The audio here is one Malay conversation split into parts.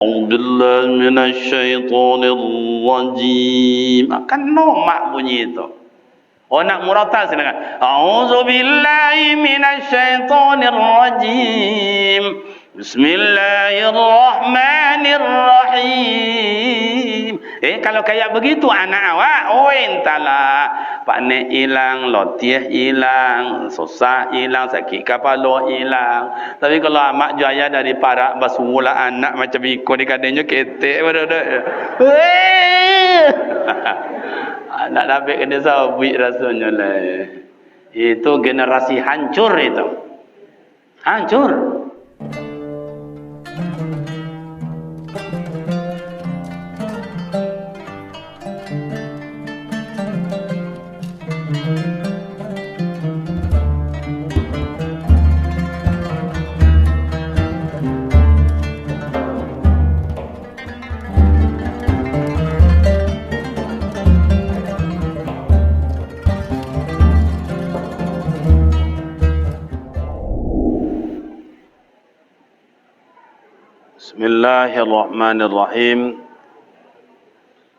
أعوذ بالله من الشيطان الرجيم. Kan nomak bunyi itu. Oh, nak muratal silakan. A'udzu billahi minasyaitonir rajim. Bismillahirrahmanirrahim. Kalau kayak begitu anak awak, entahlah. Pak Nek hilang, lotiah hilang, susah hilang, sakit kepala hilang. Tapi kalau amak jaya dari parak basula anak macam ikut di kadangnya ketek pada dah. Anak Nabi kena sabit rasanya lah. Itu generasi hancur itu. Hancur. Bismillahirrahmanirrahim.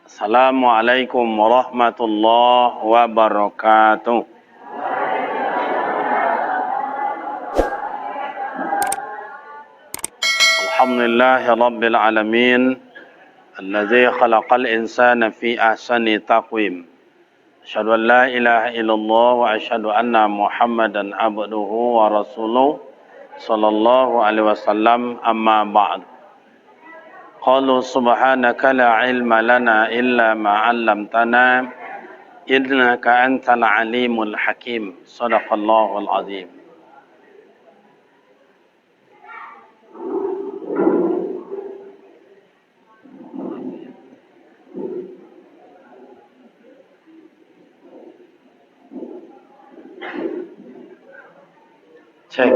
Assalamualaikum warahmatullahi wabarakatuh. Alhamdulillahi rabbil alamin. Allazi khalaqal insana fi ahsani taqwim. Asyhadu an la ilaha illallah wa asyhadu anna Muhammadan abduhu wa rasuluh sallallahu alaihi wasallam, amma ba'd. Qalu subhanaka la ilma lana illa ma 'allamtana innaka antal alimul hakim. Shadaqallahul azim. Cek.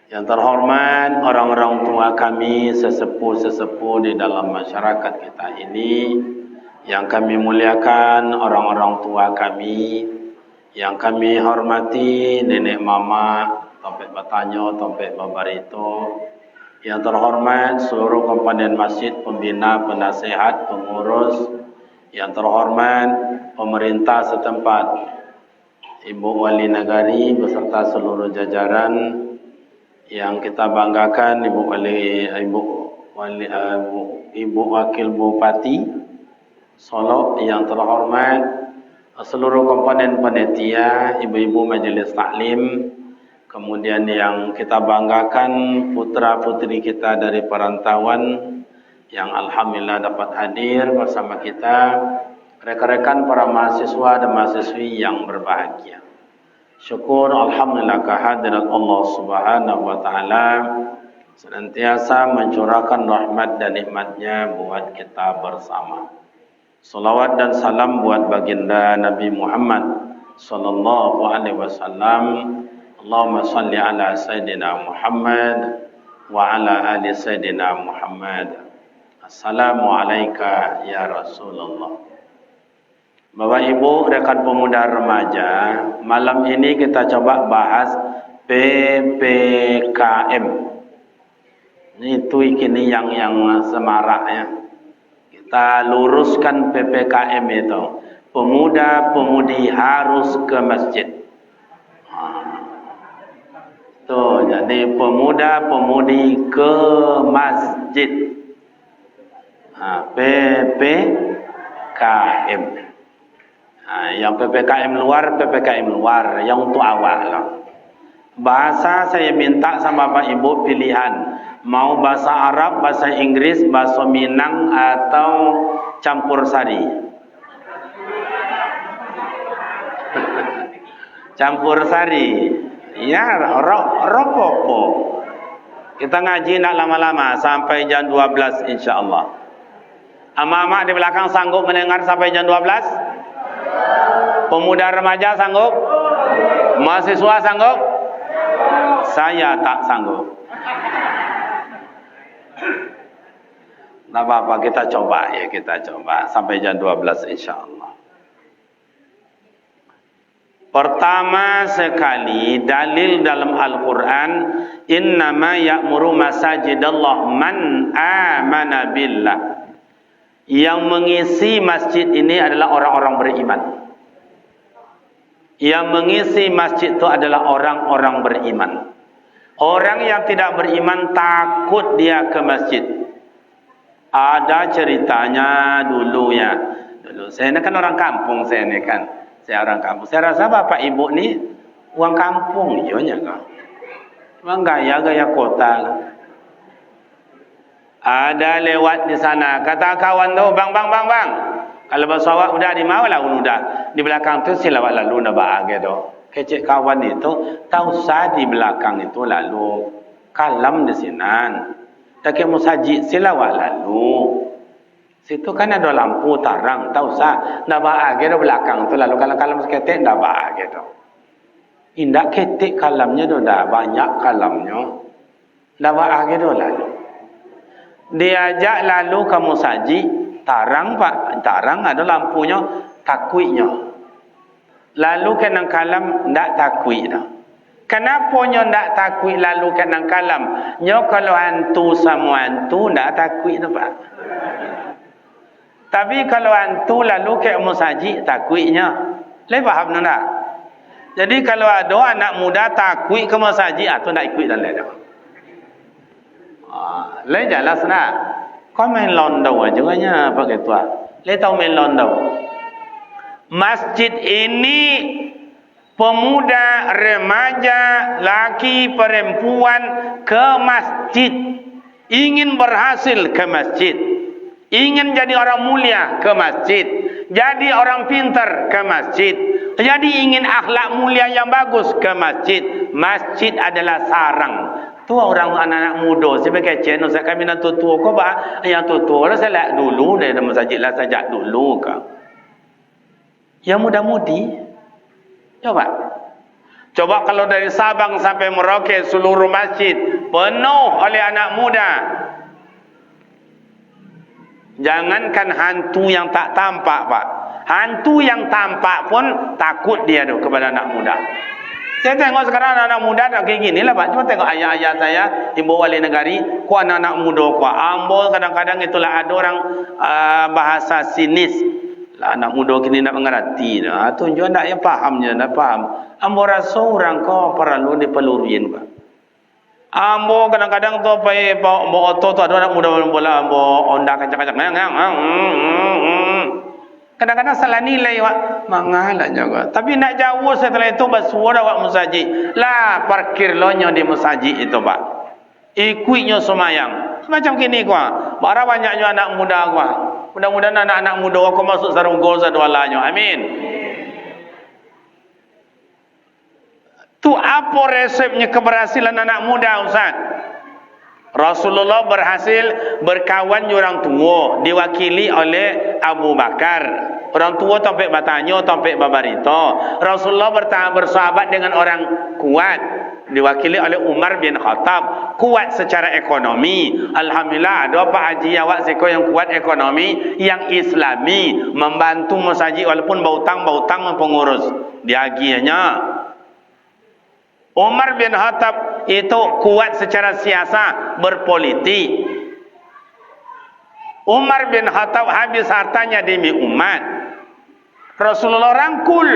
Yang terhormat orang-orang tua kami, sesepuh-sesepuh di dalam masyarakat kita ini, yang kami muliakan orang-orang tua kami, yang kami hormati nenek mama, Taufik Batanyo, Taufik Babarito, yang terhormat seluruh komponen masjid, pembina, penasihat, pengurus, yang terhormat pemerintah setempat, Ibu Wali Nagari beserta seluruh jajaran yang kita banggakan, Ibu Wakil Bupati Solo yang terhormat, seluruh komponen panitia, ibu-ibu majelis taklim, kemudian yang kita banggakan putra-putri kita dari perantauan yang alhamdulillah dapat hadir bersama kita, rekan-rekan para mahasiswa dan mahasiswi yang berbahagia. Syukur alhamdulillah kehadirat Allah Subhanahu wa taala senantiasa mencurahkan rahmat dan nikmatnya buat kita bersama. Salawat dan salam buat baginda Nabi Muhammad sallallahu alaihi wasallam. Allahumma salli ala sayyidina Muhammad wa ala ali sayyidina Muhammad. Assalamu alayka ya Rasulullah. Bapak Ibu, rekan pemuda remaja, malam ini kita coba bahas PPKM. Itu ini yang semarak ya. Kita luruskan PPKM itu. Pemuda-pemudi harus ke masjid. Tuh, jadi pemuda-pemudi ke masjid. PPKM. Yang PPKM luar, yang untuk awal lah. Bahasa saya minta sama Bapak Ibu pilihan. Mau bahasa Arab, bahasa Inggris, bahasa Minang atau campur sari. Campur sari. Ya, ropopo. Kita ngaji nak lama-lama sampai jam 12 insya-Allah. Ama-ama di belakang sanggup mendengar sampai jam 12? Pemuda remaja sanggup? Mahasiswa sanggup? Saya tak sanggup. Tak apa-apa, kita coba ya, kita coba sampai jam 12 insya-Allah. Pertama sekali dalil dalam Al-Quran, innama ya'muru masajidallah man amana billah. Yang mengisi masjid ini adalah orang-orang beriman. Yang mengisi masjid itu adalah orang-orang beriman. Orang yang tidak beriman takut dia ke masjid. Ada ceritanya dulu ya. Dulu saya ni kan orang kampung, saya ni kan. Saya orang kampung. Saya rasa bapak ibu ni orang kampung ianya kan. Memang gaya-gaya kota. Ada lewat di sana, kata kawan tu, bang. Kalau bersawak udah di mana lah udah. Di belakang tu silawat lalu nak bahagia tu. Kecik kawan itu tahu sah di belakang itu lalu kalam di sinan. Tak musajid silawat lalu. Situ kan ada lampu tarang, tahu sah nak bahagia di belakang tu lalu kalau kalam seketik dah bahagia tu. Indak ketik kalamnya tu dah banyak kalamnya. Dah bahagia tu lalu. Diajak lalu ke musajid, tarang pak, tarang ada lampunya, takwiknya. Lalu kena kalam ndak takwik dah. Kenapa nyo ndak takwik lalu kena kalam? Nyo kalau hantu sama hantu ndak takwik tu pak. Tapi kalau hantu lalu ke musajid takwiknya. Le faham tak? Jadi kalau ada anak muda takwik ke masjid atau nak ikut dan lain. Le jelas nak. Kau main londau aja nya pakai tua. Le tahu main londau. Masjid ini pemuda, remaja, laki, perempuan ke masjid. Ingin berhasil ke masjid. Ingin jadi orang mulia ke masjid. Jadi orang pintar ke masjid. Jadi ingin akhlak mulia yang bagus ke masjid. Masjid adalah sarang. Tu orang anak-anak muda sebagai channel saya kami nak tua kau bah yang tua lah saya lihat dulu dari masjid lah sejak dulu ke. Yang muda-mudi coba kalau dari Sabang sampai Merauke seluruh masjid penuh oleh anak muda. Jangankan hantu yang tak tampak pak, hantu yang tampak pun takut dia tu kepada anak muda. Saya tengok sekarang anak-anak muda tak kayak gini lah pak. Cuma tengok ayah-ayah saya, ibu wali negari, ku anak-anak muda ku ambo kadang-kadang itulah ada orang bahasa sinis. Lah anak muda kini nak mengerti dah. Tunjuk ndak ya fahamnya, ndak faham. Ambo rasa orang kau perlu dipelurin pak. Ambo kadang-kadang tu pai bawa auto tu ada anak muda bola ambo onda kacak-kacak kadang-kadang salah nilai wak mangalah juga. Tapi nak jauh setelah itu bersuara wak musajid. Lah parkir lonyo di musajid itu pak. Ikuitnya semayang. Macam gini kuah. Bara banyaknya anak muda kuah. Mudah-mudahan anak-anak muda aku masuk sarung gol sadualanya. Amin. Tu apa resepnya keberhasilan anak muda Ustaz? Rasulullah berhasil berkawan orang tua diwakili oleh Abu Bakar. Orang tua tampik bertanya, tampik berbarita. Rasulullah bersahabat dengan orang kuat diwakili oleh Umar bin Khattab, kuat secara ekonomi. Alhamdulillah ada Pak Haji awak seko yang kuat ekonomi, yang Islami, membantu masjid walaupun bautang pengurus. Diagianya Umar bin Khattab itu kuat secara siasa, berpolitik. Umar bin Khattab habis hartanya demi umat. Rasulullah rangkul.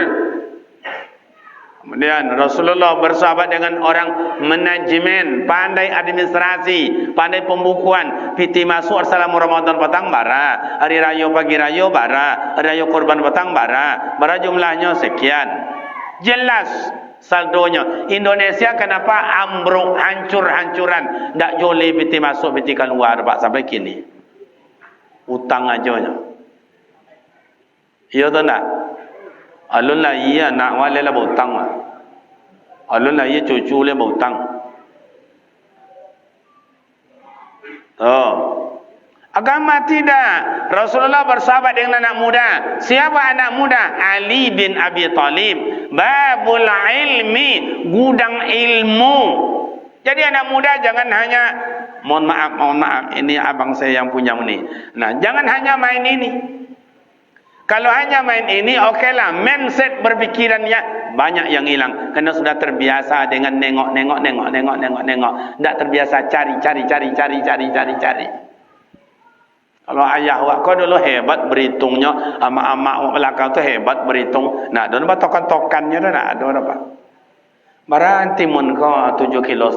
Kemudian Rasulullah bersahabat dengan orang manajemen, pandai administrasi, pandai pembukuan. Piti masuk Assalamu Ramadan petang bara, hari raya pagi raya bara, hari raya korban petang bara jumlahnya sekian. Jelas saldonya. Indonesia kenapa ambruk, hancur-hancuran, ndak joleh piti masuk piti keluar pak sampai kini. Utang aja nya. Iya tu nak. Alun lah iya nak wale lah berhutang lah. Alun lah iya cucu le berhutang. Agama tidak. Rasulullah bersahabat dengan anak muda. Siapa anak muda? Ali bin Abi Talib. Babul ilmi, gudang ilmu. Jadi anak muda jangan hanya mohon maaf, ini abang saya yang punya ini. Nah, jangan hanya main ini. Kalau hanya main ini, okeylah, mindset berpikirannya banyak yang hilang kerana sudah terbiasa dengan nengok. Tak terbiasa cari. Kalau ayah awak kau dulu hebat berhitungnya, amak-amak awak belakang tu hebat berhitung. Nak ada apa tokan-tokannya dah nak ada apa. Barang timun kau 7,5 kilo.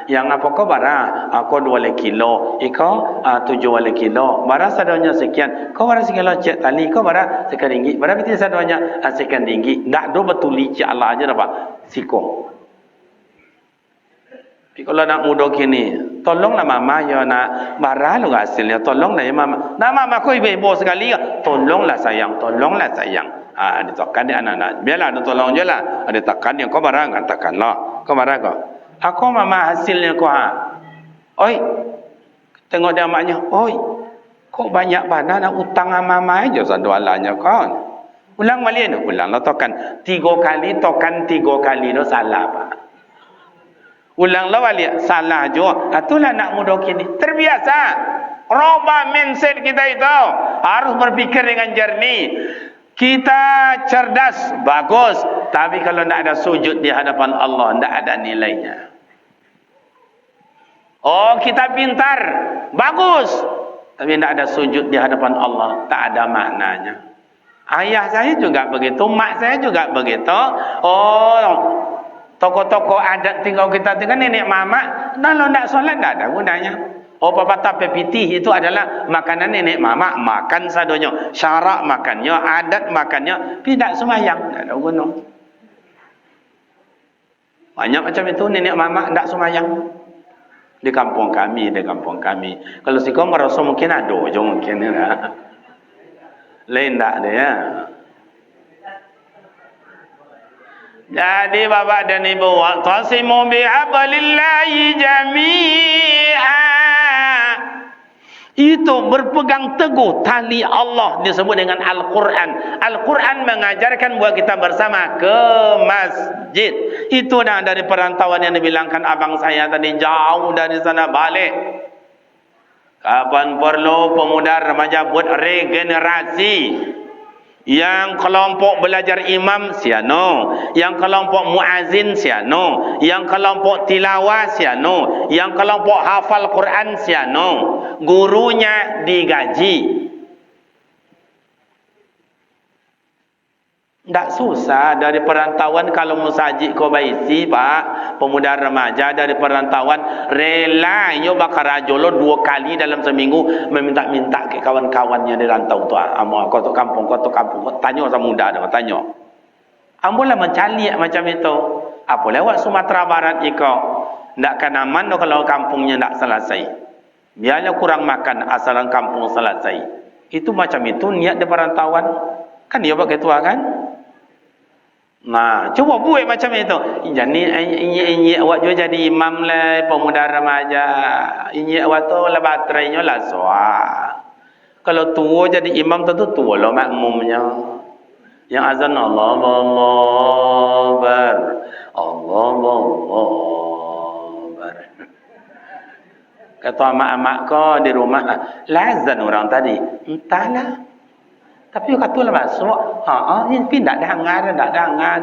Yang apa kau barang? Aku 2 kilo. Iko 7 kilo. Barang sadanya sekian. Kau barang sekilo cek tali. Kau barang sekian ringgit. Barang betul sadanya sekian ringgit. Tak do betul cek Allah aja dapat siko. Tapi kalau nak mudah kini, tolonglah mama ya nak barang lu hasilnya. Tolonglah ya mama. Nak mama kau ibu sekali. Tolonglah sayang. Ditekan dia anak-anak. Biarlah ada tolong je lah. Ada tekan dia. Kau barang katakanlah. Kau barang kau. Aku mama hasilnya kau Oi. Tengok dia maknya. Oi. Kau banyak mana nak utang sama mama aja sadualanya kau. Ulang balik ni. Ulang lah tokan. 3 kali tokan 3 kali tu salah pak. Ulang lah balik. Salah juga. Itulah nak mudah kini. Terbiasa. Roba mindset kita itu. Harus berfikir dengan jernih. Kita cerdas, bagus. Tapi kalau tidak ada sujud di hadapan Allah, tidak ada nilainya. Oh, kita pintar, bagus. Tapi tidak ada sujud di hadapan Allah, tak ada maknanya. Ayah saya juga begitu, mak saya juga begitu. Oh, tokoh-tokoh adat tinggal kita dengan nenek mama, kalau tidak solat, tidak ada gunanya. Oh, pepatah pepitih itu adalah makanan nenek mama, makan sadonya, syarak makannya, adat makannya, tidak sembahyang, tidak ada guna. Banyak macam itu nenek mama tidak sembahyang. Di kampung kami. Kalau si kau merasa mungkin ada je mungkin ya. Lain tak dia. Jadi bapak dan ibu, wa'tasimu bihablillahi jami'an. Itu berpegang teguh tali Allah disebut dengan Al-Quran. Al-Quran mengajarkan buat kita bersama ke masjid. Itu dah dari perantauan yang dibilangkan abang saya tadi, jauh dari sana balik. Kapan perlu pemuda remaja buat regenerasi. Yang kelompok belajar imam siano, yang kelompok muazin siano, yang kelompok tilawah siano, yang kelompok hafal Quran siano, gurunya digaji. Tak susah dari perantauan. Kalau musajid kau baisi pak, pemuda remaja dari perantauan rela yo bakar rajolo 2 kali dalam seminggu meminta-minta ke kawan-kawannya di rantau tu. Amo kau tu kampung, tanya sama muda dah tanya. Ambolah mencali macam itu. Apa lewat Sumatera Barat iko? Ndak kan aman kalau kampungnya ndak selesai. Biarlah kurang makan asalan kampung selesai. Itu macam itu niat di perantauan. Kan dia pakai tua kan? Nah, cuba buat macam itu. Jadi ini awak juga jadi imam lah, pemuda remaja. Ini awak tu lah baterainya lah soal. Kalau tua jadi imam tentu tua lah makmumnya. Yang azan Allah Akbar. Kata mak-mak kau di rumah, lazan orang tadi. Entahlah. Tapi kata lah masuk. Ini tidak ada hangar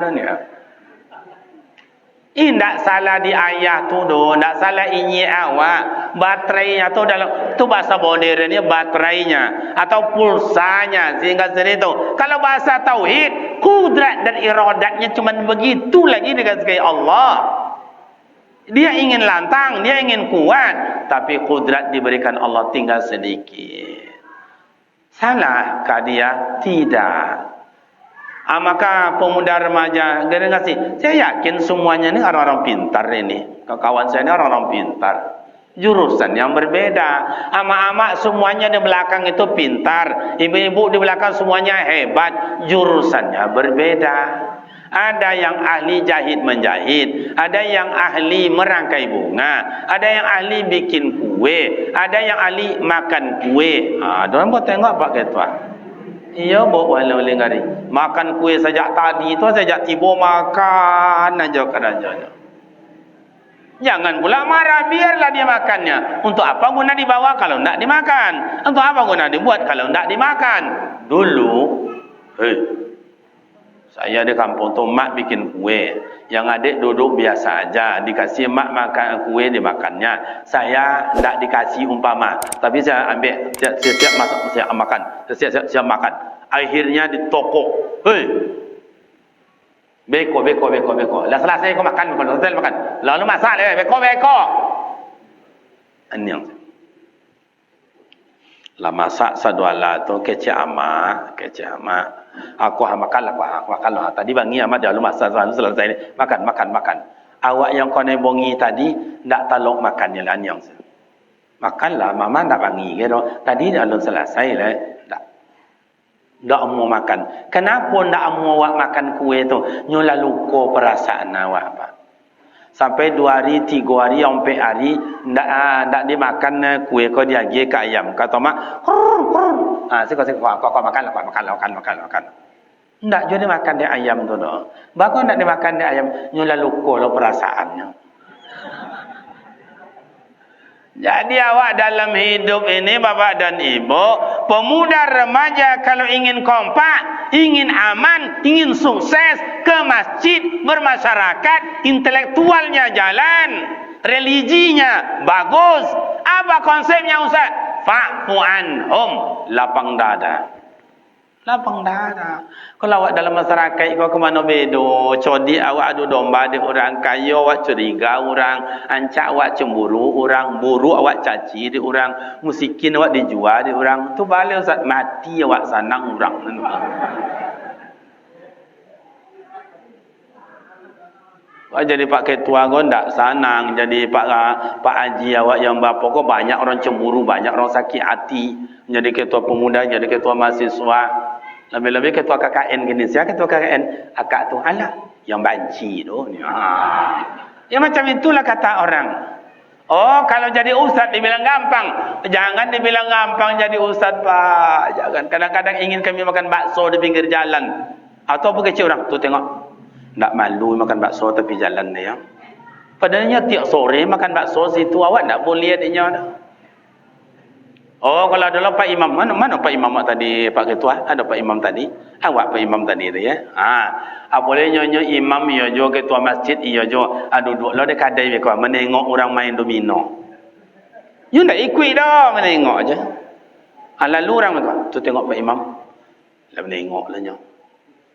ni. Ini tak salah di ayah tu doh, tak salah ini awak. Baterainya tu dalam tu bahasa modern ni baterainya atau pulsanya sehingga segitu. Kalau bahasa tauhid, kudrat dan iradatnya cuma begitu lagi dengan sekali Allah. Dia ingin lantang, dia ingin kuat, tapi kudrat diberikan Allah tinggal sedikit. Salahkah dia? Tidak. Maka pemuda remaja generasi, saya yakin semuanya ni orang-orang pintar ini. Kawan saya ni orang-orang pintar. Jurusan yang berbeda. Amak-amak semuanya di belakang itu pintar. Ibu-ibu di belakang semuanya hebat. Jurusannya berbeda. Ada yang ahli jahit menjahit, ada yang ahli merangkai bunga, ada yang ahli bikin kue, ada yang ahli makan kue. Dorang buat tengok Pak Ketua. Iya bawa oleh ngari. Makan kue sejak tadi tu sejak tiba makan aja kerajanya. Jangan pula marah, biarlah dia makannya. Untuk apa guna dibawa kalau tidak dimakan? Untuk apa guna dibuat kalau tidak dimakan? Dulu, Saya di kampung tu mak bikin kue, yang adik duduk biasa aja, dikasih mak makan kue dimakannya. Saya tidak dikasih umpama, tapi saya ambil siap masak, saya makan, siap makan. Akhirnya ditokok, hei, beko. Lah selesai kau makan, selesai makan. Lalu masak leh, beko. Ini yang lah masak saduala tu kecik amak. Aku makan lah. Tadi bangi amat dia lu masak selesai makan. Awak yang kau nebongi tadi ndak talok makannya lah yang. Makanlah mama ndak bangi gitu. Tadi dia lu selesai lah. Ndak mau makan. Kenapa ndak mau awak makan kue tu? Nyola luko perasaan awak apa? Sampai 2 hari, 3 hari, 4 hari ndak dimakan kue kau dia ke ayam. Kata mak, kau makan. Ndak jadi makan dia ayam tu doh. Bakal ndak dimakan dia ayam, nyola luko lo perasaannya. Jadi awak dalam hidup ini bapak dan ibu, pemuda remaja kalau ingin kompak, ingin aman, ingin sukses, ke masjid, bermasyarakat, intelektualnya jalan, religinya bagus. Apa konsepnya Ustaz? Fa'fu anhum, lapang dada. Kalau awak dalam masyarakat kau ke mana bedo, codi awak adu domba di orang, kayo awak curiga orang, ancak awak cemburu orang, buru awak caci di orang, musikin awak dijual di orang, tu balik Ustaz, mati awak sanang orang. Jadi Pak Ketua kau ndak sanang, jadi Pak Haji awak yang bapa kau banyak orang cemburu, banyak orang sakit hati, jadi ketua pemuda, jadi ketua mahasiswa. Lebih-lebih ketua KKN gini, saya ketua KKN, akak tu alah yang banci tu. Ya macam itulah kata orang. Oh, kalau jadi ustaz dibilang gampang. Jangan dibilang gampang jadi ustaz, Pak. Jangan. Kadang-kadang ingin kami makan bakso di pinggir jalan. Atau apa kecil orang tu tengok. Tak malu makan bakso tepi jalan dia. Padahalnya tiap sore makan bakso situ awak tak boleh adanya dah. Oh, kalau dulu Pak Imam, mana Pak Imam tadi, Pak Ketua? Ada Pak Imam tadi? Awak Pak Imam tadi tu ya. Boleh nyonya imam iyo jo ketua masjid iyo jo duduk lo dekat kedai mereka menengok orang main domino. You ndak ikut dah menengok aja. Lalu orang tu tengok Pak Imam. Lah menengok lah nyo.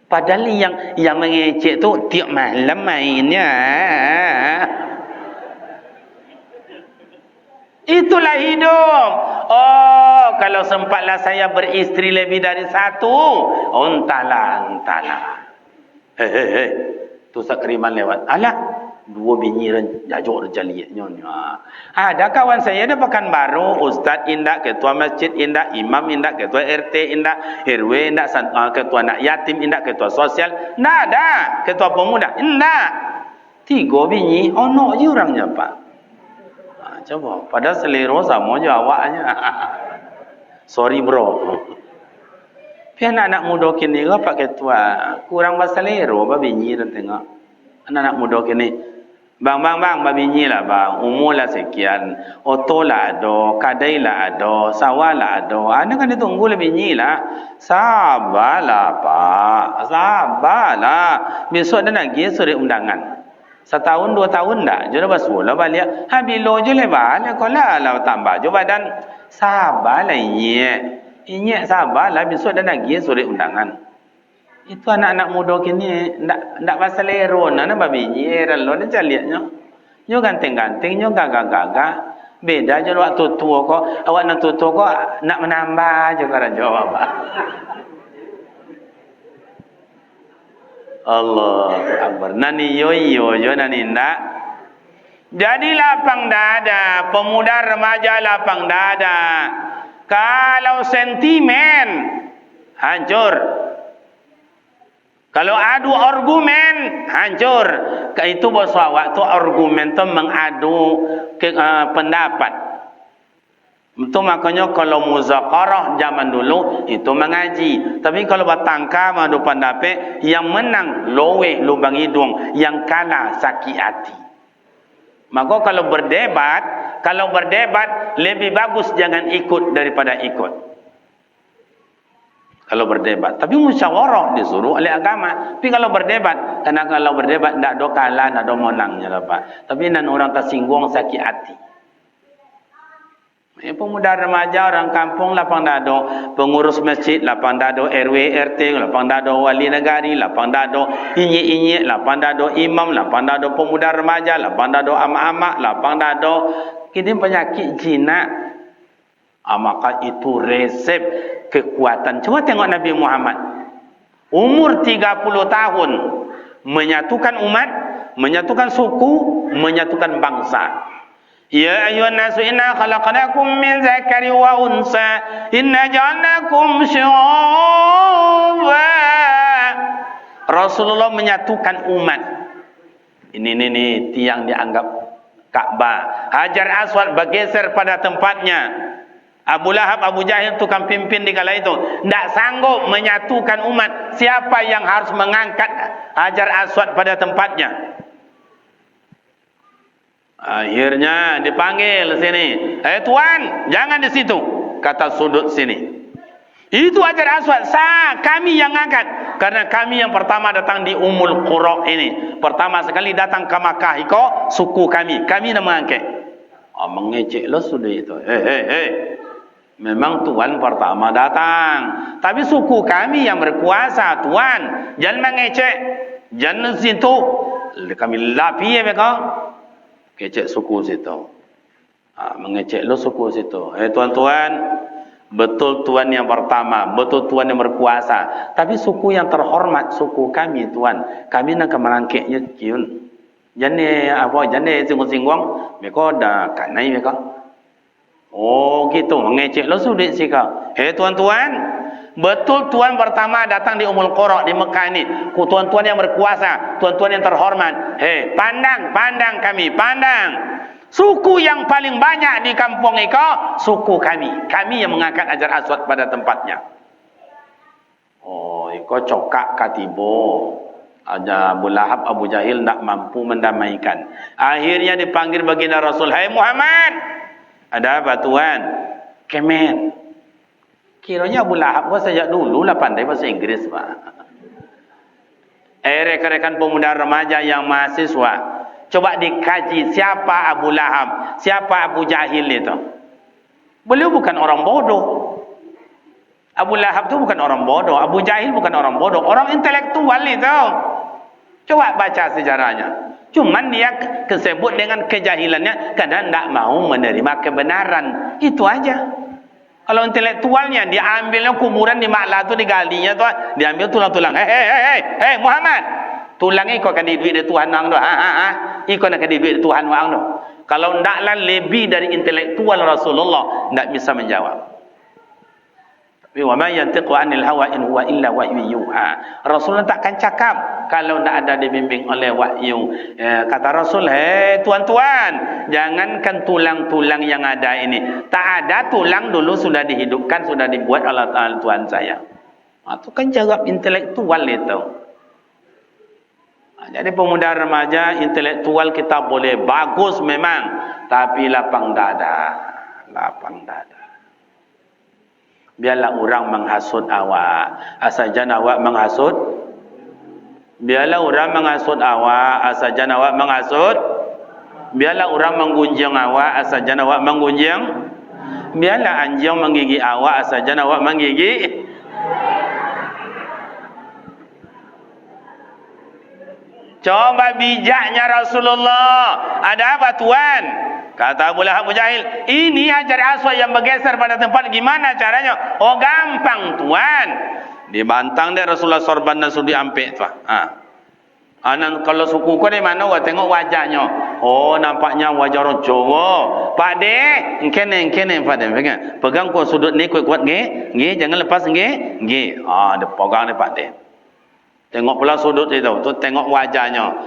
Padahal yang mengecek tu tiap malam mainnya. Itulah hidup. Oh, kalau sempatlah saya beristri lebih dari 1. Entahlah. Hei. Tu sakriman lewat. Alah, 2 bini jajok jaliat nyonya. Ada kawan saya ada Pekanbaru, ustaz indak, ketua masjid indak, imam indak, ketua RT indak, RW indak, ketua anak yatim indak, ketua sosial. Ndak ada, ketua pemuda indak. 3 bini, ono je orangnya, Pak. Coba, pada selero sama je awaknya. Sorry bro. Tapi anak-anak muda kini Pak Ketua kurang berselero ba binyi dan tengok. Anak-anak muda kini bang babinyi lah bang, umur lah sekian, oto lah ada, kadai lah ada, sawah lah ada. Anak kan ditunggu lebih binyi lah. Sabarlah Pak, sabarlah. Besok ada lagi surat undangan. 1 tahun 2 tahun dah je dah basuh lah balik bilo je lebar lah kalau tambah je badan sabarlah inyek sabarlah besok dah lagi surat undangan. Itu anak-anak muda kini ndak pasal leron nak babi nyer lo ni caliatnya yo ganteng-ganteng yo gagah-gagah beda je waktu tua kok awak nak tua kok nak menambah je cara jawab. Allah Akbar. Nani yo nani ndak. Jadi lapang dada, pemuda remaja lapang dada. Kalau sentimen hancur. Kalau adu argumen hancur. Itu bos awak tu argumen tu mengadu pendapat. Itu makanya kalau muzakarah zaman dulu itu mengaji. Tapi kalau bertangka madu pendapat yang menang lowe lubang hidung, yang kalah sakit hati. Maka kalau berdebat lebih bagus jangan ikut daripada ikut. kalau berdebat. Tapi musyawarah disuruh oleh agama. Tapi kalau berdebat, karena kalau berdebat tidak ada kalah, tidak ada menangnya lah Pak. Tapi nan orang tersinggung sakit hati. Pemuda remaja orang kampung lapang dado, pengurus masjid lapang dado, RW RT lapang dado, wali negari lapang dado, inyi lapang dado, imam lapang dado, pemuda remaja lapang dado, ama-ama lapang dado. Ini penyakit jinak. Maka itu resep kekuatan. Coba tengok Nabi Muhammad. Umur 30 tahun menyatukan umat, menyatukan suku, menyatukan bangsa. Ya ayuhan nasu inna khalaqnakum min zakari wa unsa inna ja'alnakum syu'uba. Rasulullah menyatukan umat. Ini tiang dianggap Ka'bah. Hajar Aswad bergeser pada tempatnya. Abu Lahab, Abu Jahil tukang pimpin di kala itu tidak sanggup menyatukan umat. Siapa yang harus mengangkat Hajar Aswad pada tempatnya? Akhirnya dipanggil sini. Tuan, jangan di situ. Kata sudut sini. Itu Hajar Aswad. Kami yang angkat. Karena kami yang pertama datang di Ummul Qura ini. Pertama sekali datang ke Makkah. Iko suku kami. Kami yang mengangkat. Mengecek lo sudah itu. Memang Tuan pertama datang. Tapi suku kami yang berkuasa. Tuan, jangan mengecek. Jangan di situ. Kami lapi ya mereka. Kecek suku situ. Mengecek lo suku situ. Tuan-tuan, betul Tuan yang pertama, betul Tuan yang berkuasa. Tapi suku yang terhormat, suku kami Tuan. Kami nak merangkiknya kiun. Jangan singgung-singgung. Mereka dah kanai mereka. Oh gitu, mengecek lo sudah sih kau. Tuan-tuan, betul Tuan pertama datang di Ummul Qura di Mekah ini. Tuan-tuan yang berkuasa, tuan-tuan yang terhormat. Pandang kami, pandang. Suku yang paling banyak di kampung iko, suku kami. Kami yang mengangkat Hajar Aswad pada tempatnya. Iko cokak katibo. Abu Lahab, Abu Jahil tak mampu mendamaikan. Akhirnya dipanggil baginda Rasul. Hai Muhammad, ada apa Tuan? Kemen. Kiranya Abu Lahab sejak dulu lah pandai bahasa Inggris Pak. Rekan-rekan pemuda remaja yang mahasiswa, coba dikaji siapa Abu Lahab, siapa Abu Jahil itu. Beliau bukan orang bodoh. Abu Lahab itu bukan orang bodoh, Abu Jahil bukan orang bodoh, orang intelektual itu. Coba baca sejarahnya. Cuman dia kesebut dengan kejahilannya karena tidak mau menerima kebenaran. Itu aja. Kalau intelektualnya diambilnya kuburan di Maklah tu digalinya tu, diambil tulang-tulang. Hei Muhammad, tulangnya kau akan diduit dari Tuhan wang tu. Ikut nak diduit dari Tuhan wang tu. Kalau ndaklah lebih dari intelektual Rasulullah tidak bisa menjawab. Tapi wa ma yantiqu 'anil hawa in huwa illa wahyu yuha. Rasulullah takkan cakap kalau tidak ada dibimbing oleh wahyu. Kata Rasul, tuan-tuan, jangankan tulang-tulang yang ada ini. Tak ada tulang dulu sudah dihidupkan, sudah dibuat oleh Tuhan saya. Itu kan jawab intelektual itu. Jadi pemuda remaja intelektual kita boleh bagus memang, tapi lapang dada. Lapang dada. Biarlah orang menghasut awak, asajan awak menghasut. Biarlah orang menghasut awak, asajan awak menghasut. Biarlah orang menggunjing awak, asajan awak menggunjing. Biarlah anjing menggigit awak, asajan awak menggigit. Coba bijaknya Rasulullah. Ada apa Tuan? Kata Abu Lahab, Abu Jahil, ini Hajar Aswad yang bergeser pada tempat, gimana caranya? Gampang Tuan. Dibantang dia Rasulullah sorban dan sudi ampek tu. Kalau suku kau di mana? Wah tengok wajahnya. Nampaknya wajah orang Jawa. Pak de, engkene Pak de, pegang kau sudut ni kuat-kuat nge, jangan lepas nge. Dia pegang ni Pak de. Tengok pula sudut itu, tu tengok wajahnya.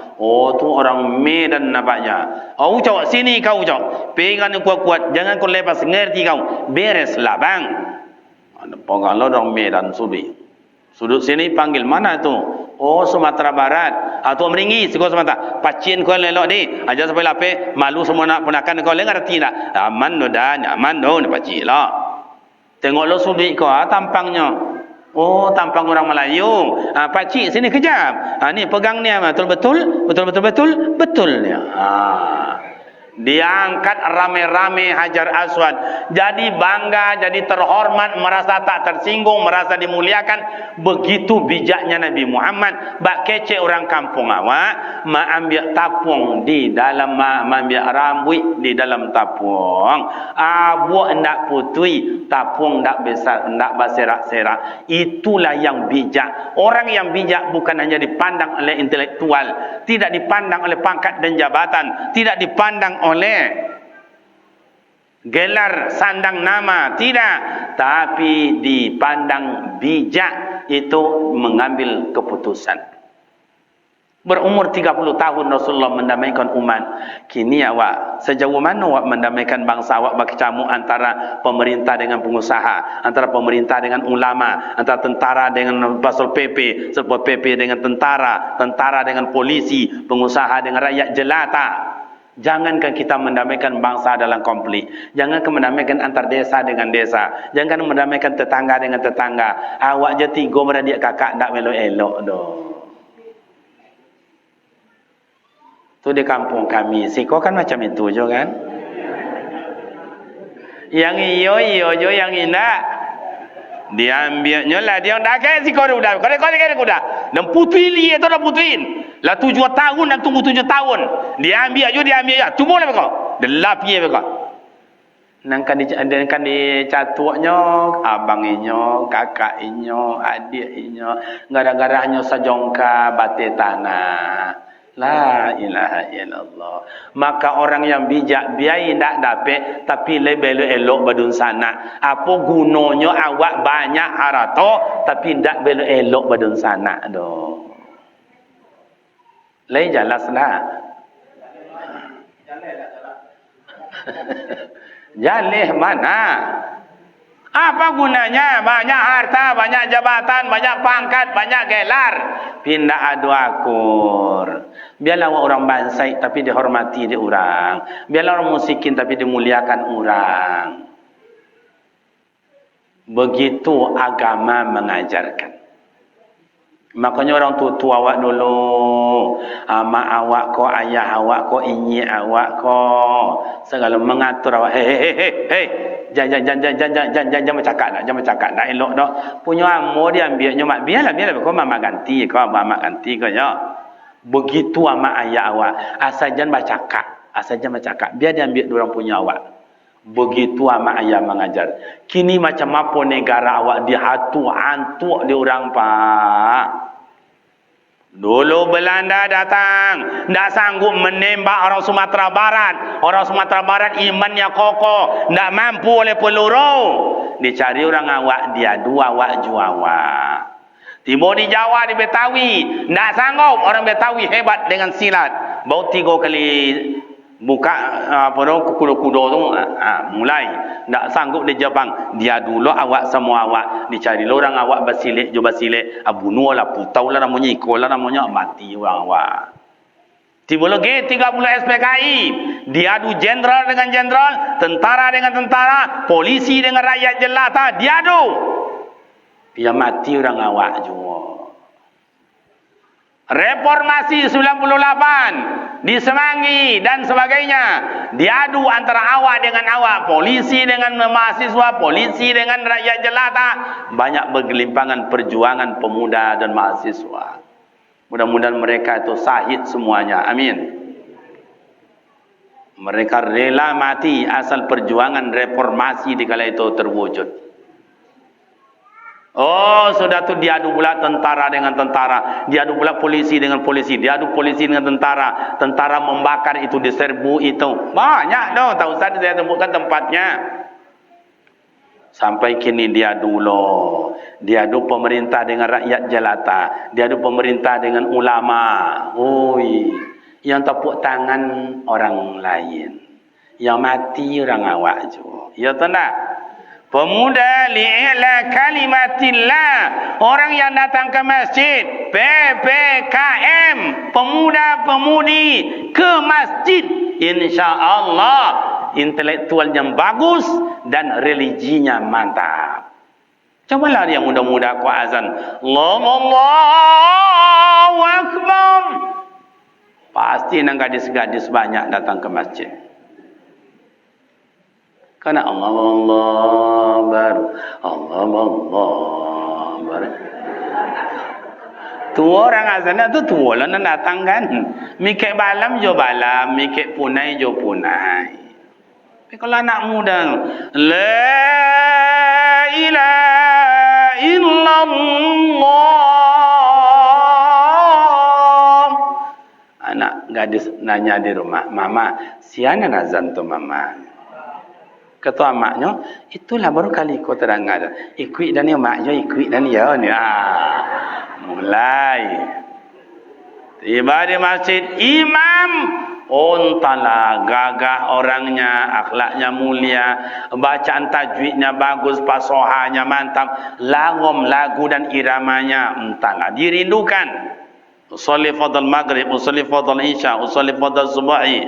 Tu orang Medan nampaknya. Ucap sini kau ucap. Pegang kuat-kuat, jangan kau lepas, ngerti kau. Bereslah bang. Pegang lo orang Medan sudi. Sudut sini panggil mana tu? Sumatera Barat. Tu meringgi siko Sumatera. Pacin kau lelok ni. Aja sampai lape malu semua nak punakan kau ngerti tak? Aman do dah, nyaman do ni pacin lah. Tengok lo sudi kau tampangnya. Oh, tampang orang Melayu. Pakcik sini kejap. Ni pegang ni betul-betul, betul dia. Dia angkat rame-rame Hajar Aswad. Jadi bangga, jadi terhormat, merasa tak tersinggung, merasa dimuliakan. Begitu bijaknya Nabi Muhammad. Bak kece orang kampung awak, ambil tapung di dalam, ambil rambut di dalam tapung. Buat ndak putui, tapung ndak besar, ndak berserak-serak. Itulah yang bijak. Orang yang bijak bukan hanya dipandang oleh intelektual, tidak dipandang oleh pangkat dan jabatan, tidak dipandang oleh gelar sandang nama, tidak, tapi dipandang bijak, itu mengambil keputusan. Berumur 30 tahun Rasulullah mendamaikan umat. Kini awak sejauh mana awak mendamaikan bangsa awak berkecamuk antara pemerintah dengan pengusaha, antara pemerintah dengan ulama, antara tentara dengan Satpol PP, Satpol PP dengan tentara, tentara dengan polisi, pengusaha dengan rakyat jelata. Jangankan kita mendamaikan bangsa dalam konflik, jangankan mendamaikan antar desa dengan desa, jangan mendamaikan tetangga dengan tetangga. Awak je 3 beradik kakak tak elok-elok doh. Tu di kampung kami, siko kan macam itu je kan. Yang iyo je, yang indah diambilnya lah dia dah ke siko udah. Kau dah. Dan putri li itu dah putuin. Lah 7 tahun dan tunggu 7 tahun. Dia ambil ya. Tu boleh kau. Delap ye kau. Nangkan dicatuknya abanginyo, kakaknya, adiknya, gara-garanya sajongka bate tanah. La ilaha illallah. Maka orang yang bijak biaya tak dapat, tapi lebih elok badun sana. Apa gunanya awak banyak harta tapi tak belu elok badun sana doh. Lai jelas dah. Jalih mana? Apa gunanya banyak harta, banyak jabatan, banyak pangkat, banyak gelar, pindah adu akur. Biarlah orang bansai tapi dihormati di orang. Biarlah orang musikin tapi dimuliakan orang. Begitu agama mengajarkan. Makanya orang tua awak dulu, mak awak ko, ayah awak ko, inyi awak ko, segala mengatur awak. Jangan bercakap nak elok dah. Punya amo dia ambilnya mak biarlah kau mama ganti kau ya. Begitu mak ayah awak, asal jangan bercakap, biar dia ambil orang punya awak. Begitu mak ayah mengajar. Kini macam apa negara awak dihantu-hantu di orang pak. Dulu Belanda datang, tak sanggup menembak orang Sumatera Barat. Orang Sumatera Barat imannya kokoh, tak mampu oleh peluru. Dicari orang awak, dia dua awak juawa. Timur di Jawa, di Betawi, tak sanggup. Orang Betawi hebat dengan silat. Baru 3 kali buka kuda-kuda tu mulai tak sanggup di Jepang. Dia dulu awak semua awak dicari orang awak basilik bunuh lah, putau lah namanya, ikut lah namanya, mati orang awak. Tiba lagi 30 SPKI diadu jenderal dengan jenderal, tentara dengan tentara, polisi dengan rakyat jelata, diadu. Dia mati orang awak juga. Reformasi 98 di Semanggi dan sebagainya, diadu antara awak dengan awak, polisi dengan mahasiswa, polisi dengan rakyat jelata. Banyak bergelimpangan perjuangan pemuda dan mahasiswa. Mudah-mudahan mereka itu syahid semuanya, amin. Mereka rela mati asal perjuangan reformasi di kala itu terwujud. Oh, sudah tu diadu pula tentara dengan tentara, diadu pula polisi dengan polisi, diadu polisi dengan tentara, tentara membakar itu, diserbu itu. Banyak dah, tak usah saya sebutkan tempatnya. Sampai kini diadu loh. Diadu pemerintah dengan rakyat jelata, diadu pemerintah dengan ulama. Oi, yang tepuk tangan orang lain, yang mati orang awak juga. Ya tak? Pemuda li'ila kalimatillah, orang yang datang ke masjid, PPKM, pemuda-pemudi ke masjid, insya-Allah intelektualnya bagus dan religinya mantap. Cobalah yang muda-muda ku azan. Allahu Akbar. Pasti nang gadis-gadis banyak datang ke masjid. Karena Allah Akbar. Tua orang azan tu tua lah nak datang kan. Mikir balam jo balam, mikir punai jo punai. Tapi kalau anak muda, la ilaha illallah. Anak gadis nanya di rumah, mama, siapa azan tu mama? Kata maknya, itulah baru kali kau terangkan. Ikut dan ya maknya, ikut dan ya ni. Mulai. Tiba di masjid, imam. Ontala gagah orangnya, akhlaknya mulia, bacaan tajwidnya bagus, fasohanya mantap, langom lagu dan iramanya entahlah dirindukan. Usolli fadl maghrib, usolli fadl isya, usolli fadl subuhi.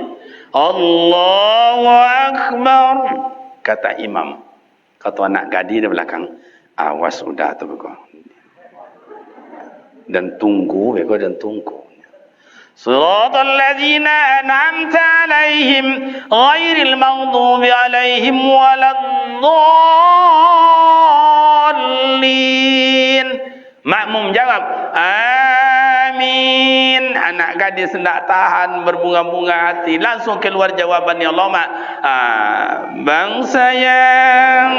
Allahu Akbar. Kata imam. Kata anak gadis di belakang, awas sudah tu beko. Dan tunggu beko dan tunggu. Siratal ladzina an'amta 'alaihim ghairil maghdubi 'alaihim waladdallin. Makmum jawab, amin. Anak gadis hendak tahan berbunga-bunga hati, langsung keluar jawabannya, Allahumma bangsa yang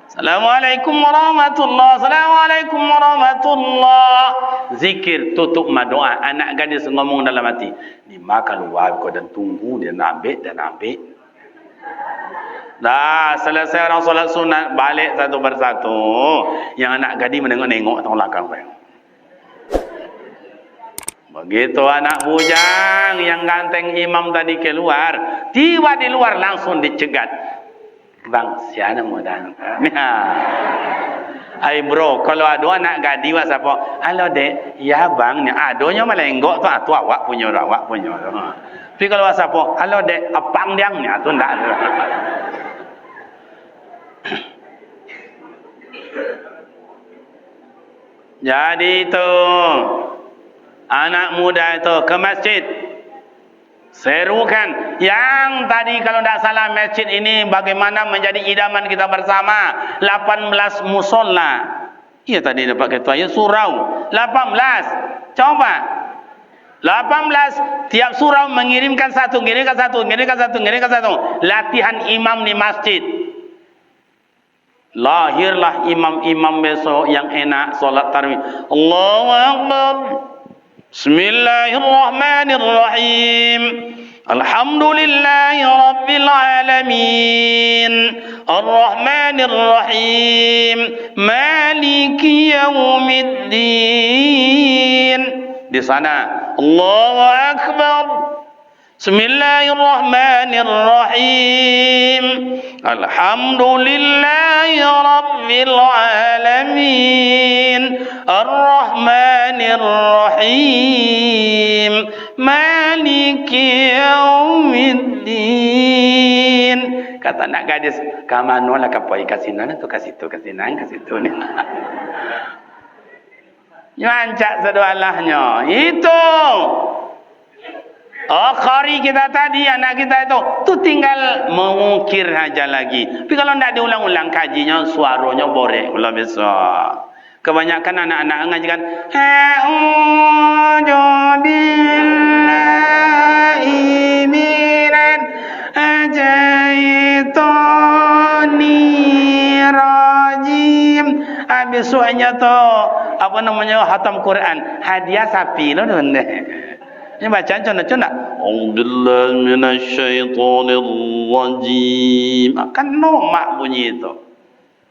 Assalamualaikum warahmatullahi. Assalamualaikum warahmatullahi. Zikir tutup doa. Anak gadis ngomong dalam hati, ni makan luar kau dan tunggu dia nak ambil dan ambil. Dah selesai orang solat sunat, balik satu persatu. Yang anak gadis menengok-nengok tong belakang. Begitu anak bujang yang ganteng imam tadi keluar, tiba di luar langsung dicegat. Bang, siapa mau datang? Hai bro, kalau ada anak gadis wak siapa? Halo dek, ya bang, ni adonya melenggok tu, tu awak punya. Tapi kalau wak siapa? Halo dek, apang diang ni, tu ndak ada. Jadi itu anak muda itu ke masjid. Serukan yang tadi kalau tidak salah masjid ini bagaimana menjadi idaman kita bersama 18 musola. Iya tadi dapat ketua ya surau 18. Coba 18 tiap surau mengirimkan satu. Latihan imam di masjid. Lahirlah imam-imam besok yang enak solat tarawih. Allahu Akbar. Bismillahirrahmanirrahim. Alhamdulillahi rabbil alamin. Ar-Rahmanirrahim. Maliki yaumiddin. Di sana Allahu Akbar. Bismillahirrahmanirrahim. Alhamdulillahi rabbil alamin. Ar-Rahmanirrahim. Maliki yaumiddin. Kata anak gadis, "Ka mano lah ka poi ka sino na to ka situ ni." Nyancak sedoalahnya. Itu khari kita tadi, anak kita itu tinggal mengukir aja lagi. Tapi kalau tidak diulang-ulang kajinya, suaranya borek. Kalau besok. Kebanyakan anak-anak ngajikan, A'udzu billahi minan syaitonir rajim. Habis suanya tu, hatam Quran. Hadiah sapi loh tuan. Ini bacaan contoh-contoh. A'udzubillahi minasyaitonir rajim. Kan nomak bunyi itu.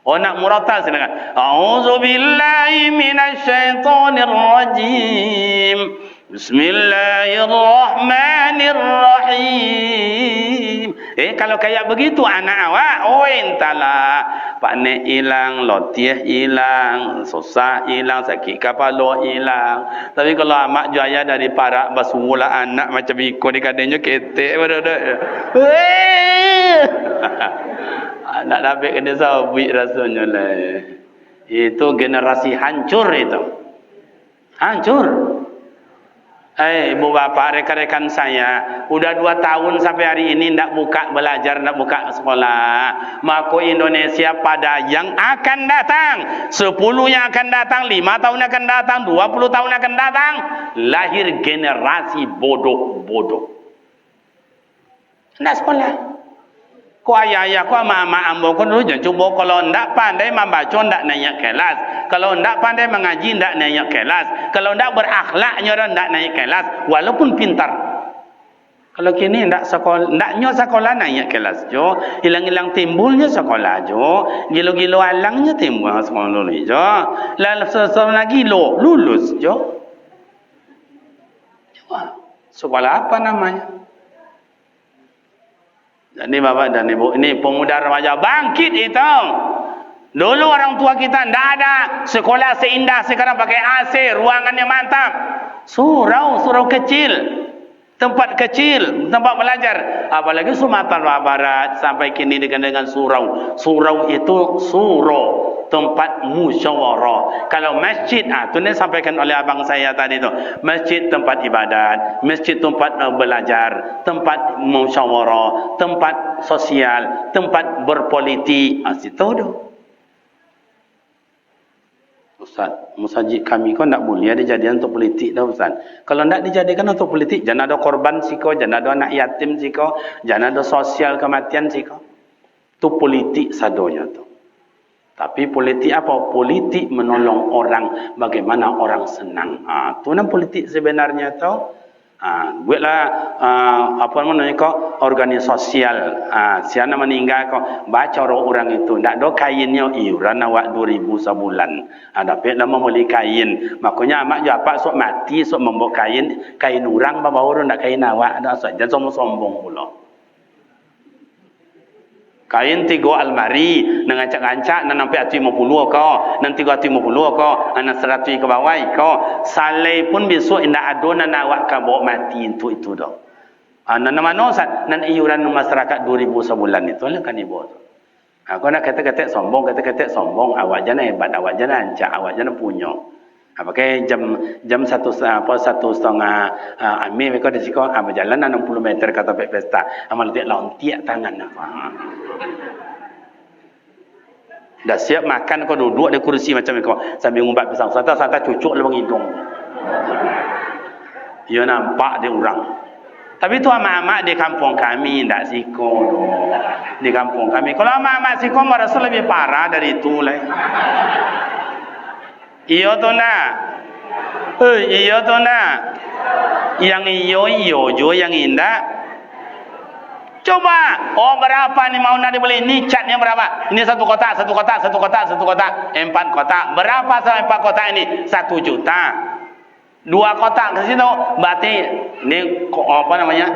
Oh nak muratal silakan. A'udzubillahi minasyaitonir rajim. Bismillahirrahmanirrahim. Kalau kayak begitu anak awak, entahlah. Pak Nek hilang, lotiah hilang, susah hilang, sakit kepala hilang. Tapi kalau amak jaya dari parak basula anak macam ikut di kadangnya ketek pada Nak dapat kena sabit rasanya lah. Itu generasi hancur itu. Hancur. Ibu bapa, rekan-rekan saya, udah 2 tahun sampai hari ini ndak buka belajar, ndak buka sekolah. Maka Indonesia pada yang akan datang, 10 yang akan datang, 5 tahun akan datang, 20 tahun akan datang, lahir generasi bodoh-bodoh. Ndak sekolah. Ko ayah-ayah, ko mama ambo ko dulu jangan cuba kalau ndak pandai membaca ndak naik kelas. Kalau ndak pandai mengaji ndak naik kelas. Kalau ndak berakhlaknya ndak naik kelas walaupun pintar. Kalau kini ndak sekolah, ndaknya sekolah naik kelas jo, hilang-hilang timbulnya sekolah jo, gilo-gilo alangnya timbul sekolah lulus jo. Lalu sesuatu gilo lulus jo. Sekolah apa namanya? Jadi bapak dan ibu, ini pemuda remaja bangkit itu. Dulu orang tua kita tidak ada sekolah seindah sekarang pakai AC, ruangannya mantap. Surau kecil, tempat kecil, tempat belajar. Apalagi Sumatera Barat sampai kini dengan surau. Surau itu tempat musyawarah. Kalau masjid, itu ni sampaikan oleh abang saya tadi tu. Masjid tempat ibadat, masjid tempat belajar, tempat musyawarah, tempat sosial, tempat berpolitik. Situ tu. Ustaz, masjid kami kau tak boleh dijadikan untuk politik dah Ustaz. Kalau tak dijadikan untuk politik, jangan ada korban siko, jangan ada anak yatim siko, jangan ada sosial kematian siko. Tu politik sadonya tu. Tapi politik apa? Politik menolong orang bagaimana orang senang. Tu nama politik sebenarnya tu. Buatlah apa namanya kau organisasi sosial. Siapa meninggal kau baca orang itu. Tak ada kainnya iuran awak 2,000 sebulan. Dapat lama beli kain. Makanya amak jawab sok mati sok membawa kain orang bawa orang tak kain awak. Ada saja sombong pula. Kain 3 almari dengan ngancak-ngancak nan sampai 50 kau, nan 350 kau, nan 100 ke bawah kau. Salai pun besok indak ada nan awak ka bawa mati itu dah. Nan mana Ustaz? Nan iuran masyarakat 2,000 sebulan itu lah kan ibu tu. Kau nak kata-kata sombong, awak jangan hebat, awak jangan ancak, awak jangan punya. Pakai jam 1:30 ame mereka di siko berjalan 60 meter kata pesta. Amal tiak lawan tiak tangan apa. Dah siap makan kau duduk di kursi macam itu sambil ngumpat pisang santa cucuk lubang hidung. Dia nampak dia orang. Tapi tu amak-amak di kampung kami ndak siko tu. Di kampung kami kalau amak-amak siko merasa lebih parah dari itu lah. Iyo tu nak. Iyo tu nak. Yang iyo jo yang indah. Coba. Berapa ni mau nak dibeli? Ni catnya berapa? Ini 1 kotak. 4 kotak. Berapa 4 kotak ini? 1 juta. 2 kotak ke situ. Berarti ni apa namanya?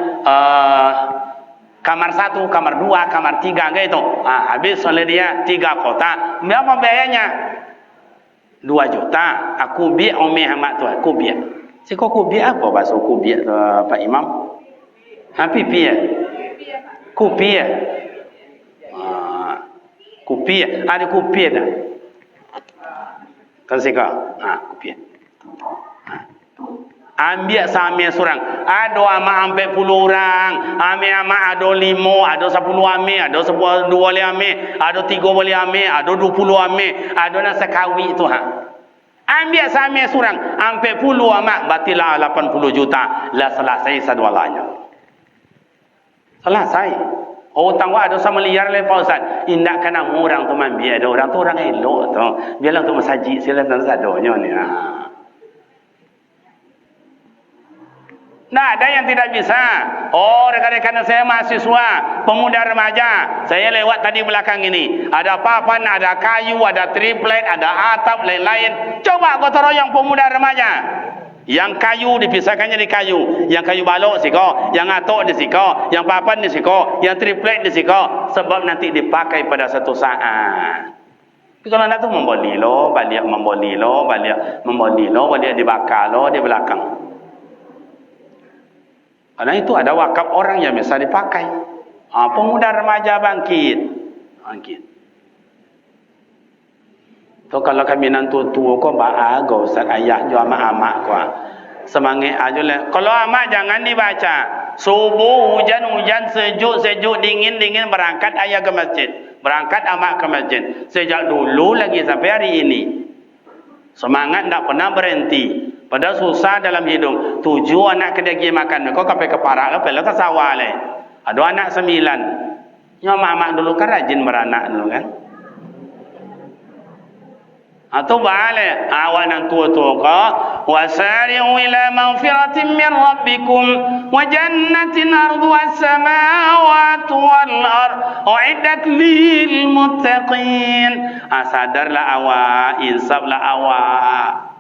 Kamar 1, kamar 2, kamar 3 gitu. Habis oleh dia 3 kotak. Berapa biayanya? 2 juta. Aku biak Umi Ahmad tu. Aku biak. Siko aku biak apa bahasa aku biak tu Pak Imam? Pipi ya? Kupi ya? Kupi ya? Ada kupi dah. Kan siko? Kupi ya. Ambil sampai surang. Ada amak sampai 10 orang. Amak ada 5, ada 10 amek, ada 10 boleh amek, ada 3 boleh amek, ada 20 amek, ada nak sekawi tu Ambil sampai surang. Sampai 10 amak batilah 80 juta. Lah selesai sadualanya. Selesai. Tangwa ada sama liar le Pak Ustaz. Indak kena orang tu ambil ada orang tu orang elok tu. Biarlah tu masjid sila dan sadonya ni. Nah, ada yang tidak bisa. Rekan-rekan saya mahasiswa, pemuda remaja. Saya lewat tadi belakang ini. Ada papan, ada kayu, ada triplet, ada atap, lain-lain. Coba gotong royong pemuda remaja. Yang kayu dipisahkannya di kayu. Yang kayu balok siko, yang atok di siko, yang papan di siko, yang triplet di siko. Sebab nanti dipakai pada satu saat. Tapi kalau nak tu membeli lo, balik dibakar lo di belakang. Karena itu ada wakaf orang yang bisa dipakai. Pemuda remaja bangkit. Gitu. Tu kalau kami nanti tua ko ba go Ustaz ayah jo amak-amak ko. Semangat aja lah. Kalau amak jangan dibaca. Subuh hujan-hujan sejuk-sejuk dingin-dingin berangkat ayah ke masjid. Berangkat amak ke masjid. Sejak dulu lagi sampai hari ini. Semangat tak pernah berhenti. Padahal susah dalam hidup. 7 anak kena pergi makan. Kau sampai ke parak ke ke sawah le. Ada anak 9. Ya mak-mak dulu kan rajin beranak dulu kan. Atau balik awak nang tua-tua ka wasari'u ila maghfiratin min rabbikum wa jannatin arduha as-samawati wal ard uiddat lil muttaqin. Sadarlah awak, insaflah awak.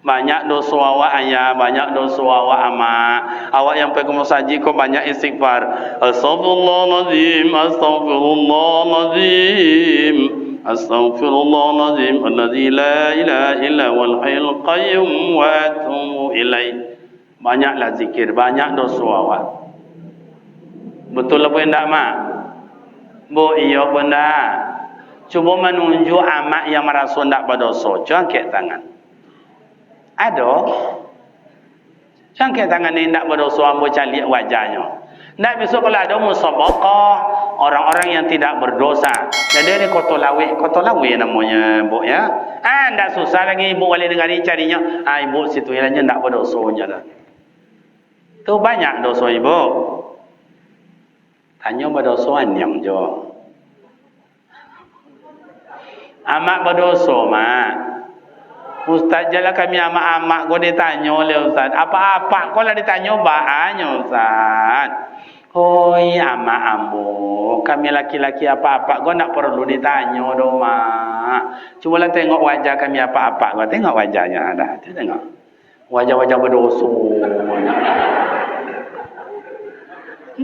Banyak dosa awak ayah, banyak dosa awak amak. Awak yang pergi musaji kau banyak istighfar. Astaghfirullahalazim, astaghfirullahalazim. Astaghfirullahalazim alladzi la ilaha illa huwal hayyul qayyum wa atubu ilaih. Banyaklah zikir, banyak dosa awak. Betul apa enggak mak? Bu iya apa enggak? Cuba menunjuk amak yang merasa enggak berdosa. Angkat tangan. Ada? Angkat tangan ni enggak berdosa ambo cari wajahnya. Nak besok kalau ada musabaqah orang-orang yang tidak berdosa. Jadi ni kotor lawe namanya bu ya. Enggak susah lagi ibu balik negara carinya. Ibu situ yang enggak berdosanya dah. Tu banyak dosa ibu. Tanya berdosa yang jo. Amak berdosa mak. Ustaz jalan kami amak-amak kau ditanya oleh Ustaz. Apa-apa kau lah ditanya bahannya Ustaz. Hoi amak ambo, kami laki-laki apa-apa kau nak perlu ditanya doh mak. Cubalah tengok wajah kami apa-apa kau tengok wajahnya ada. Tengok. Wajah-wajah berdosa.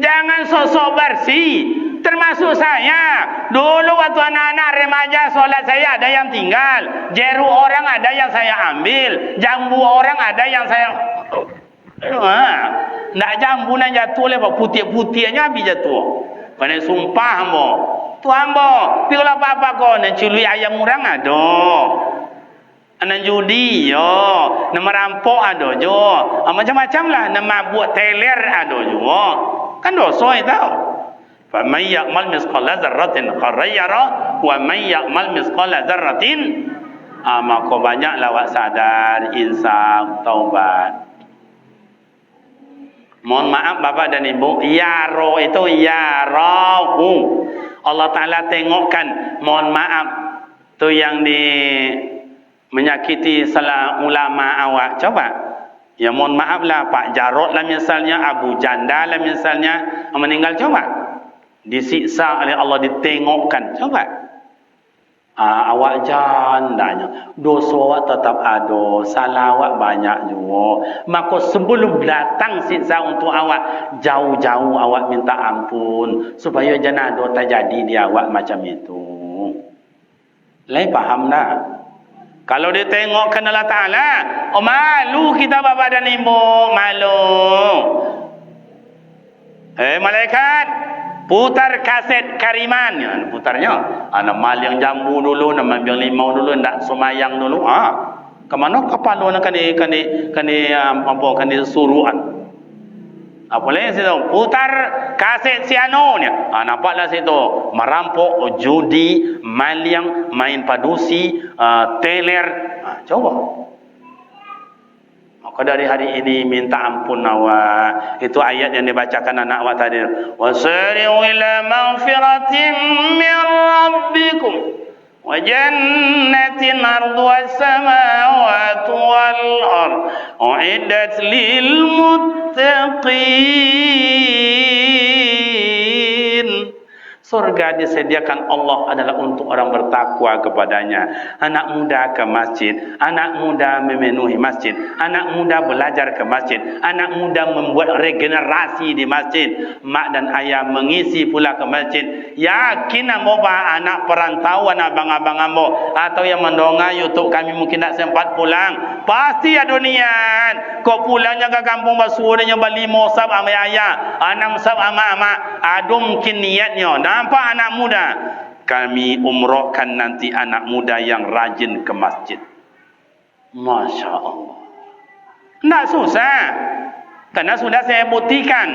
Jangan sosok bersih. Termasuk saya. Dulu waktu anak-anak remaja solat saya ada yang tinggal. Jeru orang ada yang saya ambil. Jambu orang ada yang saya... Nak jambu nak jatuh lepas putih-putihnya habis jatuh. Kena sumpah ambo. Tu ambo. Tapi kalau apa-apa kau nak curi ayam orang ada. Nak judi yo. Nak merampok ada jo. Macam-macam lah. Nak mabuk teler ada jo. Kan dosa itu. فَمَنْ يَعْمَلْ مِثْقَالَ ذَرَّةٍ خَيْرًا يَرَهُ وَمَنْ يَعْمَلْ مِثْقَالَ ذَرَّةٍ maka banyaklah awak sadar, insaf, taubat. Mohon maaf bapak dan ibu, yaro itu yarahu. Allah Ta'ala tengokkan, mohon maaf tu yang menyakiti salah ulama awak. Coba ya mohon maaf lah Pak Jarod lah misalnya, Abu Janda lah misalnya meninggal, coba disiksa oleh Allah, ditengokkan, coba awak jandanya dosa awak tetap ada, salah awak banyak juga. Maka sebelum datang siksa untuk awak, jauh-jauh awak minta ampun supaya jangan ada terjadi di awak macam itu. Lai faham tak? Kalau ditengokkan Allah Ta'ala, malu kita bapak dan ibu, malu. Malaikat putar kaset kariman, ya, putarnya. Nak mal yang jambu dulu, nak mal yang limau dulu, nak semayang dulu. Kemana kepala nak kani suruhan. Apa lagi situ? Putar kaset siano ni. Nampaklah situ merampok, judi, maliang, main padusi, teler. Coba. Maka dari hari ini minta ampun awak. Itu ayat yang dibacakan anak awak tadi. Wasari'u ila maghfiratin min rabbikum wa jannatin arduha as-samawati wal ard uiddat lil muttaqin. Surga disediakan Allah adalah untuk orang bertakwa kepadanya. Anak muda ke masjid, anak muda memenuhi masjid, anak muda belajar ke masjid, anak muda membuat regenerasi di masjid, mak dan ayah mengisi pula ke masjid. Yakin ambo anak perantau, anak abang-abang ambo atau yang mendongak YouTube kami mungkin tak sempat pulang, pasti ada niat kau pulangnya ke kampung basuhnya bali mosab ama ayah, anam sab ama ada mungkin niatnya. Nampak anak muda kami umrohkan nanti anak muda yang rajin ke masjid. Masya Allah. Tak susah. Karena sudah saya buktikan.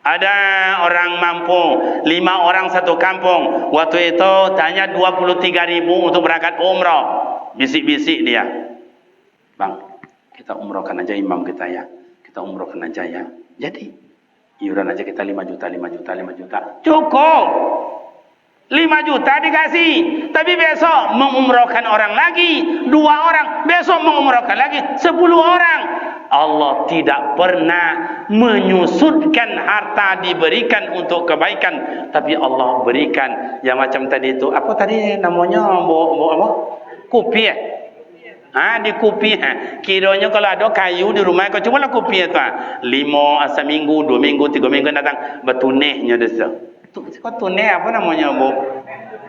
Ada orang mampu 5 orang satu kampung. Waktu itu tanya 23.000 untuk berangkat umrah. Bisik-bisik dia. Bang, kita umrahkan aja imam kita ya. Kita umrahkan aja ya. Jadi, iuran aja kita 5 juta, 5 juta, 5 juta. Cukup. 5 juta dikasih. Tapi besok mengumrahkan orang lagi. 2 orang. Besok mengumrahkan lagi 10 orang. Allah tidak pernah menyusutkan harta diberikan untuk kebaikan, tapi Allah berikan yang macam tadi itu. Apa tadi namanya? Apa? Kopi. Di kopi. Kiranya kalau ada kayu di rumah kau cubalah kopi itu. 5 seminggu, 2 minggu, 3 minggu datang betunehnya desa. Kau tuneh apa namanya, Bu?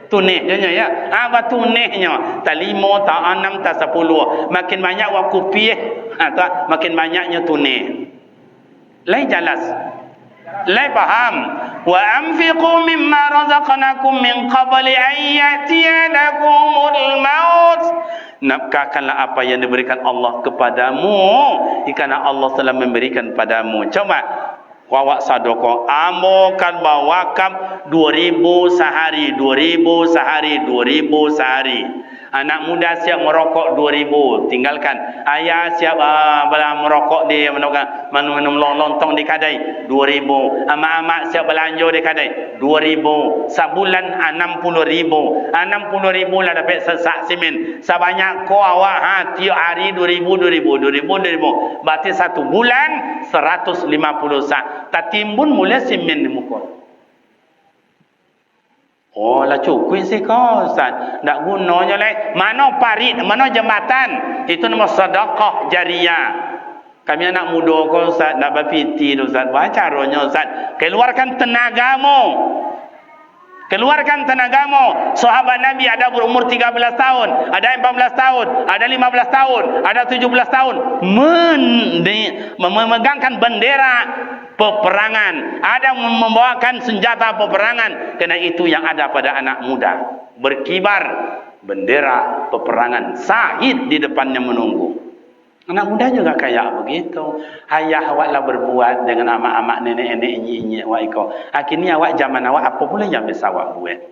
Tunehnya ya. Tunehnya. Tak 5, tak 6, tak 10. Makin banyak wak kopi atau makin banyaknya tunai. Lai jelas. Lai faham. Wa anfiqu mimma razaqnakum min qabli an ya'tiyanakumul maut. Nafkahkanlah apa yang diberikan Allah kepadamu, karena Allah telah memberikan padamu. Coba wawak sadoko, ambo kan bawakam 2.000 sehari, 2.000 sehari, 2.000 sehari. Anak muda siap merokok 2.000, tinggalkan. Ayah siap merokok di minum lontong di kedai 2.000. Amak-amak siap belanja di kedai 2.000. Sebulan 60.000. 60.000 lah dapat sesak simen. Sebanyak kau awak tiap hari 2.000, 2.000, 2.000, 2.000. Berarti 1 bulan 150 sak. Tak timbun mula simen di muka. Oh lah cukup sih kau Ustaz. Tak gunanya lah. Mana parit, mana jambatan. Itu nama sedekah jariah. Kami anak muda kau Ustaz, nak berpiti Ustaz. Apa caranya Ustaz? Keluarkan tenagamu. Keluarkan tenagamu. Sahabat Nabi ada berumur 13 tahun, ada 14 tahun, ada 15 tahun, ada 17 tahun memegangkan bendera peperangan, ada membawakan senjata peperangan. Karena itu yang ada pada anak muda, berkibar bendera peperangan, sahid di depannya menunggu. Anak muda juga kayak begitu. Ayah awaklah berbuat dengan amak-amak, nenek-nenek, nyik-nyik awak iko. Akhirnya awak zaman awak apa pula yang bisa awak buat?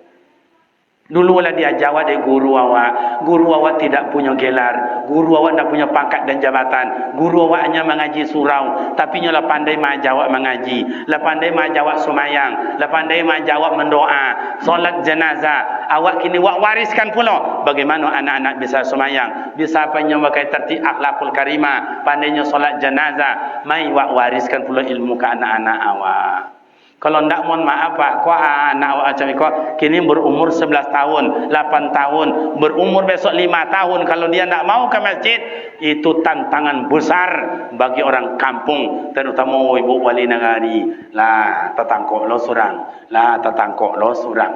Dulu lah dia jawab dari guru awak. Guru awak tidak punya gelar. Guru awak tak punya pangkat dan jabatan. Guru awak hanya mengaji surau. Tapi nyolah pandai mah jawab mengaji. Lah pandai mah jawab sumayang. Lah pandai mah jawab mendoa. Solat jenazah. Awak kini awak wariskan pula. Bagaimana anak-anak bisa sumayang? Bisa penyemakai tertib akhlakul karimah. Pandainya solat jenazah. Mai awak wariskan pula ilmu ke anak-anak awak. Kalau ndak mohon maaf Pak, kau anak awak macam kau kini berumur 11 tahun, 8 tahun, berumur besok 5 tahun. Kalau dia ndak mau ke masjid, itu tantangan besar bagi orang kampung, terutama ibu wali negari. Lah, tatangkok lo surang. Lah, tatangkok lo surang.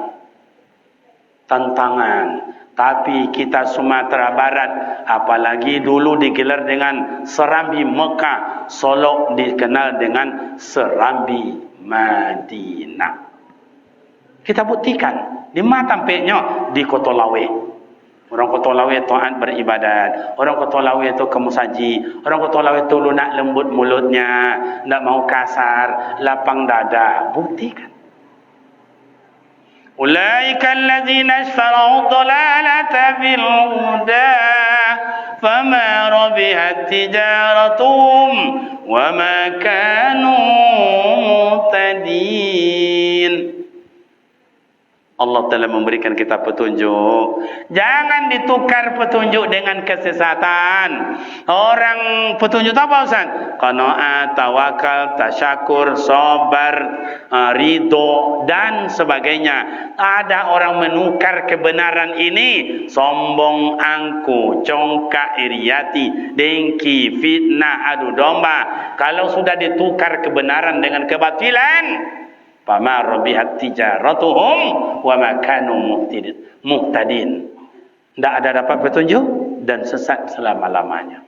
Tantangan. Tapi kita Sumatera Barat, apalagi dulu digelar dengan Serambi Mekah, Solok dikenal dengan Serambi Madinah. Kita buktikan di mana tampaknya di Kota Lawe. Orang Kota Lawe taat beribadat. Orang Kota Lawe itu kemusaji. Orang Kota Lawe itu lunak lembut mulutnya, tidak mau kasar, lapang dada. Buktikan. Ulaika allazina ishtaraw dhalalata bil huda fama rabihat tijaratuhum wama kanu muhtadin. Allah telah memberikan kita petunjuk. Jangan ditukar petunjuk dengan kesesatan. Orang petunjuk apa Ustaz? Qanaat, tawakal, tasyakur, sabar, ridho dan sebagainya. Ada orang menukar kebenaran ini, sombong, angku, congkak, iriati, dengki, fitnah, adu domba. Kalau sudah ditukar kebenaran dengan kebatilan, fama rabihat tijaratuhum wa ma kanu muhtadin. Tidak ada dapat petunjuk dan sesat selama-lamanya.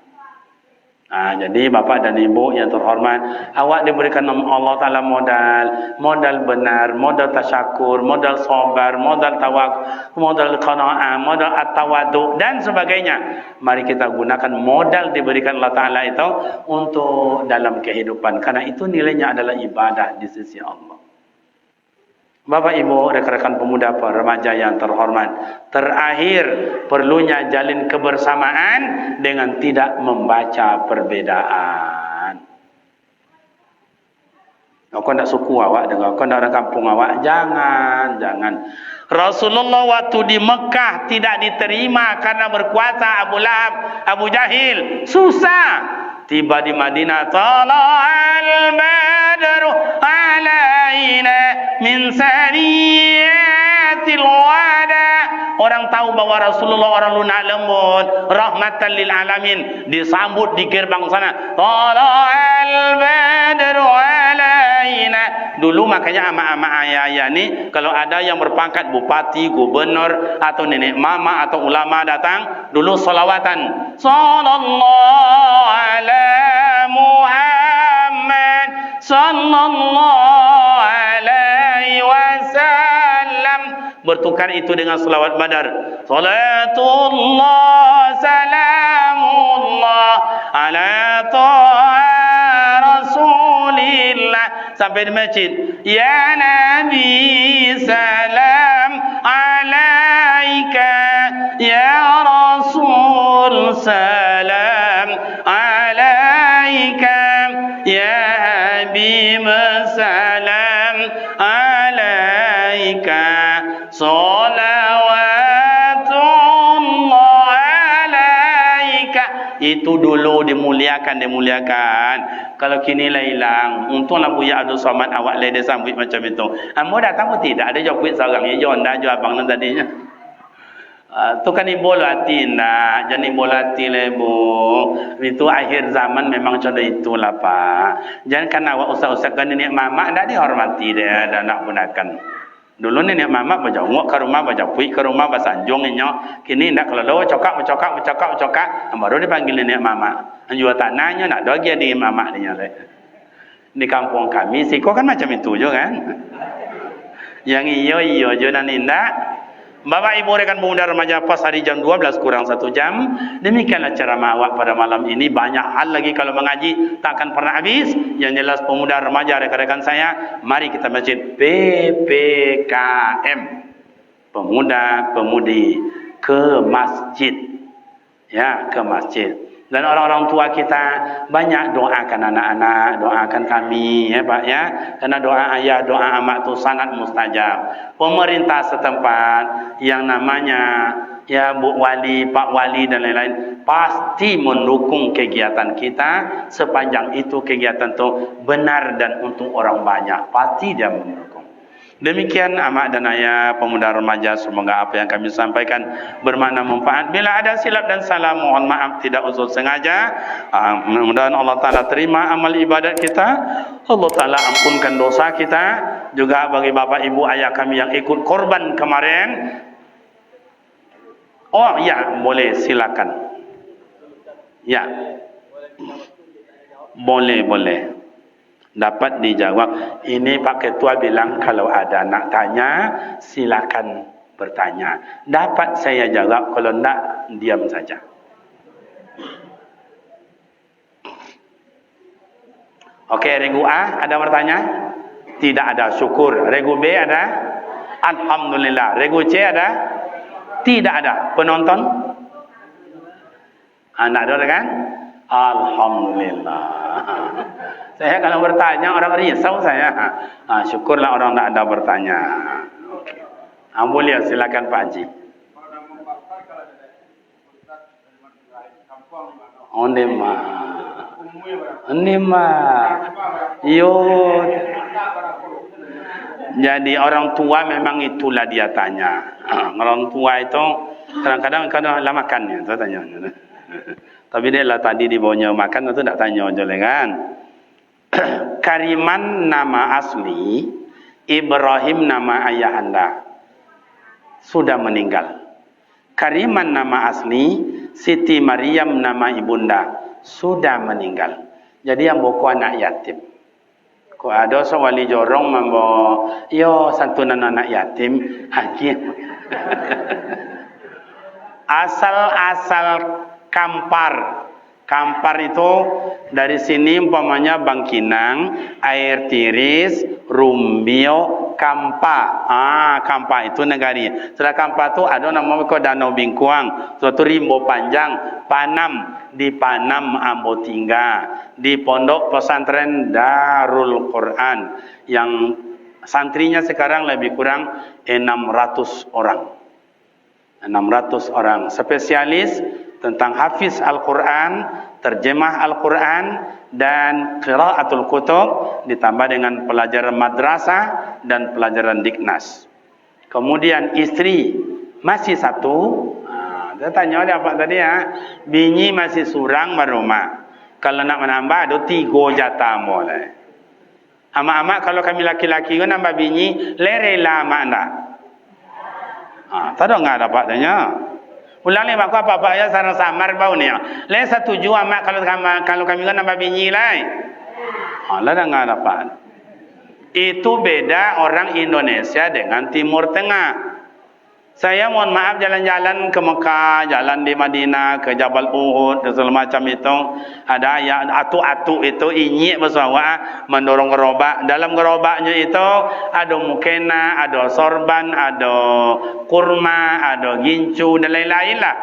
Jadi bapak dan ibu yang terhormat, awak diberikan Allah Ta'ala modal benar, modal tasyakur, modal sabar, modal tawakal, modal qanaah, modal at-tawadhu dan sebagainya. Mari kita gunakan modal diberikan Allah Ta'ala itu untuk dalam kehidupan, karena itu nilainya adalah ibadah di sisi Allah. Bapak Ibu, rekan-rekan pemuda remaja yang terhormat, terakhir perlunya jalin kebersamaan dengan tidak membaca perbedaan. Kau nak suku awak dengan kau nak orang kampung awak, jangan. Rasulullah waktu di Mekah tidak diterima karena berkuasa Abu Lahab, Abu Jahil, susah. Tiba di Madinah, tala'al badru alaina min saniyatil wada. Orang tahu bahwa Rasulullah orang lunak lembut, rahmatan lil alamin, disambut di gerbang sana. Tala'al badru alaina. Dulu makanya ama-ama ayah-ayah ni, kalau ada yang berpangkat bupati, gubernur atau nenek mama atau ulama datang, dulu salawatan. Sallallahu ala Muhammad sallallahu alaihi wasallam. Bertukar itu dengan selawat Badar. Salatullah salamullah ala ta'a Rasulillah. Sampai di masjid, ya Nabi salam alaika, ya Rasul salam alaika, ya Habib salam alaika, salawatullah alaika. Itu dulu dimuliakan. Kalau kini lah hilang. Untunglah Buya Abdul Somad awak dia sambut macam itu. Amo datang pun tidak ada jawab seorang ya John dah jawab abang tadinya. Tu kan ibu lati nak, jangan ibu lati lebu. Itu akhir zaman memang contoh itulah pak. Jangan kan awak usah-usahkan nenek mama dah dihormati dia dah nak gunakan. Dulu nenek mama berjongok ke rumah, berjapui ke rumah, bersanjung inyo. Kini ndak kalau lo cokak, baru dipanggil nenek mama. Jual tanahnya nak dogi di mama dia le. Di kampung kami siko kan macam itu juga kan. Yang iyo jonan indah. Bapak Ibu rekan pemuda remaja pas hari jam 12 kurang 1 jam. Demikianlah ceramah awak pada malam ini. Banyak hal lagi kalau mengaji takkan pernah habis. Yang jelas pemuda remaja rekan-rekan saya, mari kita masjid PPKM, pemuda pemudi ke masjid. Ya, ke masjid. Dan orang-orang tua kita banyak doakan anak-anak, doakan kami ya Pak ya. Karena doa ayah, doa amak itu sangat mustajab. Pemerintah setempat yang namanya ya Bu Wali, Pak Wali dan lain-lain pasti mendukung kegiatan kita sepanjang itu kegiatan itu benar dan untuk orang banyak. Pasti dia mendukung. Demikian amak dan ayah pemuda remaja, semoga apa yang kami sampaikan bermakna manfaat. Bila ada silap dan salah mohon maaf, tidak usul sengaja. Mudah-mudahan Allah Ta'ala terima amal ibadat kita, Allah Ta'ala ampunkan dosa kita. Juga bagi bapak ibu ayah kami yang ikut korban kemarin. Oh ya, boleh silakan. Ya, boleh. Dapat dijawab. Ini Pak Ketua bilang kalau ada nak tanya silakan bertanya. Dapat saya jawab, kalau enggak diam saja. Okey, regu A ada bertanya? Tidak ada, syukur. Regu B ada? Alhamdulillah. Regu C ada? Tidak ada. Penonton? Anda ada kan? Alhamdulillah. Saya kalau bertanya orang risau saya. Syukurlah orang tak ada bertanya. Okey. Boleh silakan Pak Haji. Nima. Yo. Jadi orang tua memang itulah dia tanya. Orang tua itu kadang-kadang lah makan ya, saya tanya. Tapi dia lah tadi di bawahnya makan itu tak tanya aja kan. Kariman nama asli, Ibrahim nama ayahanda sudah meninggal. Kariman nama asli, Siti Maryam nama ibunda sudah meninggal. Jadi yang buku anak yatim. Kok ada sewali jorong mambo, yo santunan anak yatim, hakim. Asal kampar. Kampar itu dari sini umpamanya Bangkinang, Air Tiris, Rumbio, Kampa. Kampa itu negari. Setelah Kampa itu ada namanya Danau Bingkuang, suatu Rimbo Panjang, Panam, di Panam ambo tinggal, di Pondok Pesantren Darul Quran yang santrinya sekarang lebih kurang 600 orang. 600 orang spesialis tentang hafiz Al-Quran, terjemah Al-Quran, dan qiraatul kutub, ditambah dengan pelajaran madrasah dan pelajaran diknas. Kemudian istri masih satu. Saya tanya dia apa tadi ya? Bini masih surang baruma. Kalau nak menambah ada 3 jatah boleh. Ama-ama kalau kami laki-laki kan nambah bini, lerela mana? Tahu enggak dapat tanya? Ulang ni maka apa ya sarang samar bau ni. Le setuju ama kalau kami kan nambah bini lai. Lah dah enggak dapat. Itu beda orang Indonesia dengan Timur Tengah. Saya mohon maaf jalan-jalan ke Mekah, jalan di Madinah, ke Jabal Uhud, dan segala macam itu. Ada yang atu-atu itu inyik bersawa mendorong gerobak. Dalam gerobaknya itu ada mukena, ada sorban, ada kurma, ada gincu dan lain-lain lah.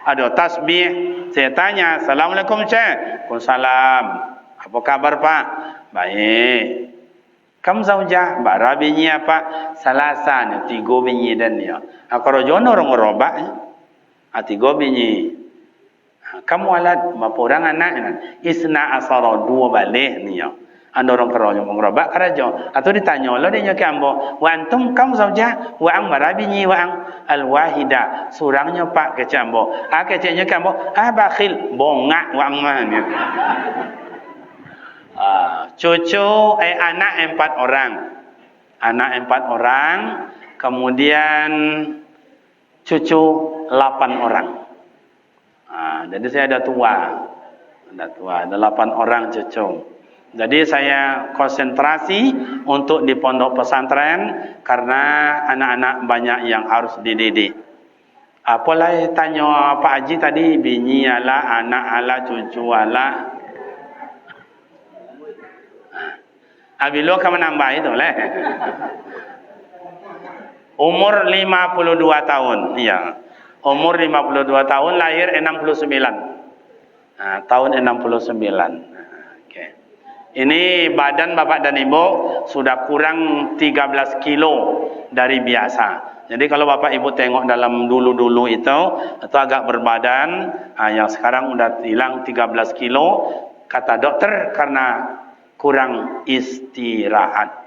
Ada tasbih. Saya tanya, Assalamualaikum Syekh. Waalaikumsalam. Apa kabar Pak? Baik. Kamu zaujah, bara binyi apa? Salasa ni, 3 binyi dan dia. Kalau jono orang gerobak, 3 binyi. Kamu alat berapa orang anak? Isna asara 2 balik ni ya. Anda orang kerojo gerobak kerajo. Atau ditanya lo dia ke ambo, wa antum kamu zaujah, wa ang bara binyi wa ang al-wahida. Surangnya Pak ke ambo. Kecenya ke ambo, bakhil, bongak wa ang mana. Cucu anak 4 orang. Anak 4 orang, kemudian cucu 8 orang. Jadi saya ada tua. Ada 8 orang cucu. Jadi saya konsentrasi untuk di pondok pesantren karena anak-anak banyak yang harus dididik. Apalah tanya Pak Haji tadi, bini ala, anak ala, cucu ala. Abilo kamu nambah itu lah. Umur 52 tahun. Iya. Umur 52 tahun, lahir 69. Tahun 69. Okay. Ini badan Bapak dan Ibu sudah kurang 13 kilo dari biasa. Jadi kalau Bapak Ibu tengok dalam dulu-dulu itu agak berbadan, yang sekarang udah hilang 13 kilo. Kata dokter karena kurang istirahat.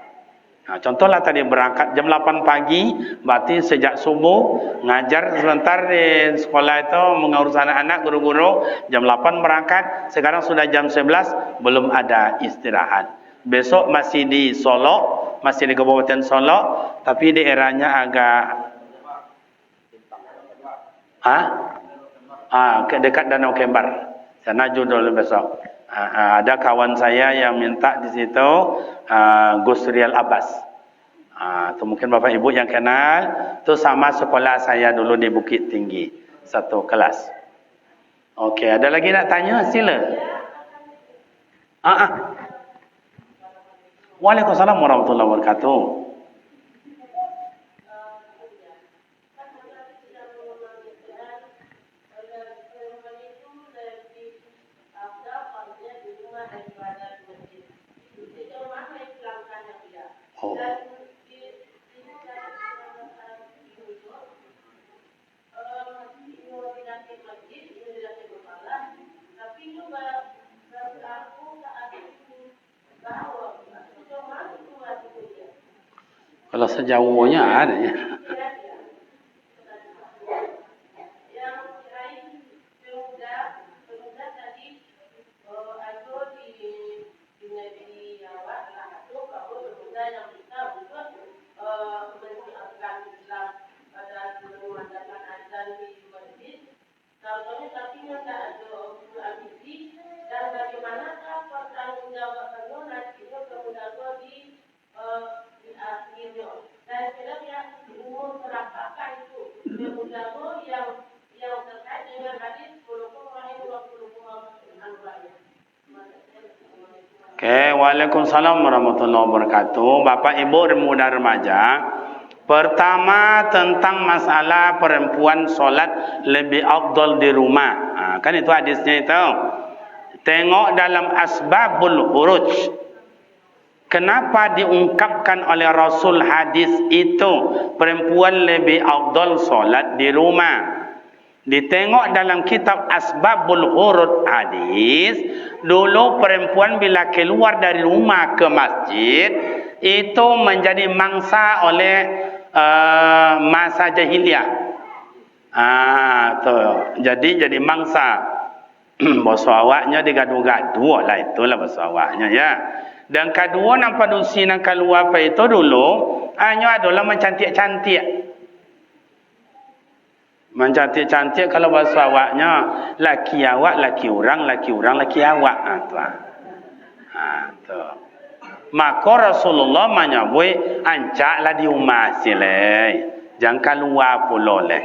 Contohlah tadi berangkat jam 8 pagi, berarti sejak subuh ngajar sebentar di sekolah itu mengurus anak-anak, guru-guru, jam 8 berangkat, sekarang sudah jam 11 belum ada istirahat. Besok masih di Solo, masih di Kabupaten Solo, tapi daerahnya agak dekat Danau Kembar. Sana judul besok. Ada kawan saya yang minta di situ, Gus Rial Abbas. Itu mungkin Bapak Ibu yang kenal. Itu sama sekolah saya dulu di Bukit Tinggi, satu kelas. Okey, ada lagi nak tanya? Sila. Waalaikumsalam warahmatullahi wabarakatuh. Kalau sejauhnya ada ya. Waalaikumsalam warahmatullahi wabarakatuh. Bapak Ibu muda remaja, pertama tentang masalah perempuan solat lebih afdal di rumah. Kan itu hadisnya itu. Tengok dalam asbabul huruj. Kenapa diungkapkan oleh Rasul hadis itu perempuan lebih afdal solat di rumah? Ditengok dalam kitab Asbabul Hurud hadis, dulu perempuan bila keluar dari rumah ke masjid itu menjadi mangsa oleh masa jahiliyah. Jadi mangsa. Bahasa awaknya digadu-gadu lah, itulah bahasa awaknya ya. Dan kedua nampak dusi nak keluar apa itu dulu hanya adalah mencantik-cantik. Mencantik-cantik kalau bahasa awaknya laki awak, laki orang, laki orang, laki awak. Tu. Maka Rasulullah menyebut ancaklah di rumah silai. Jangan keluar pula leh.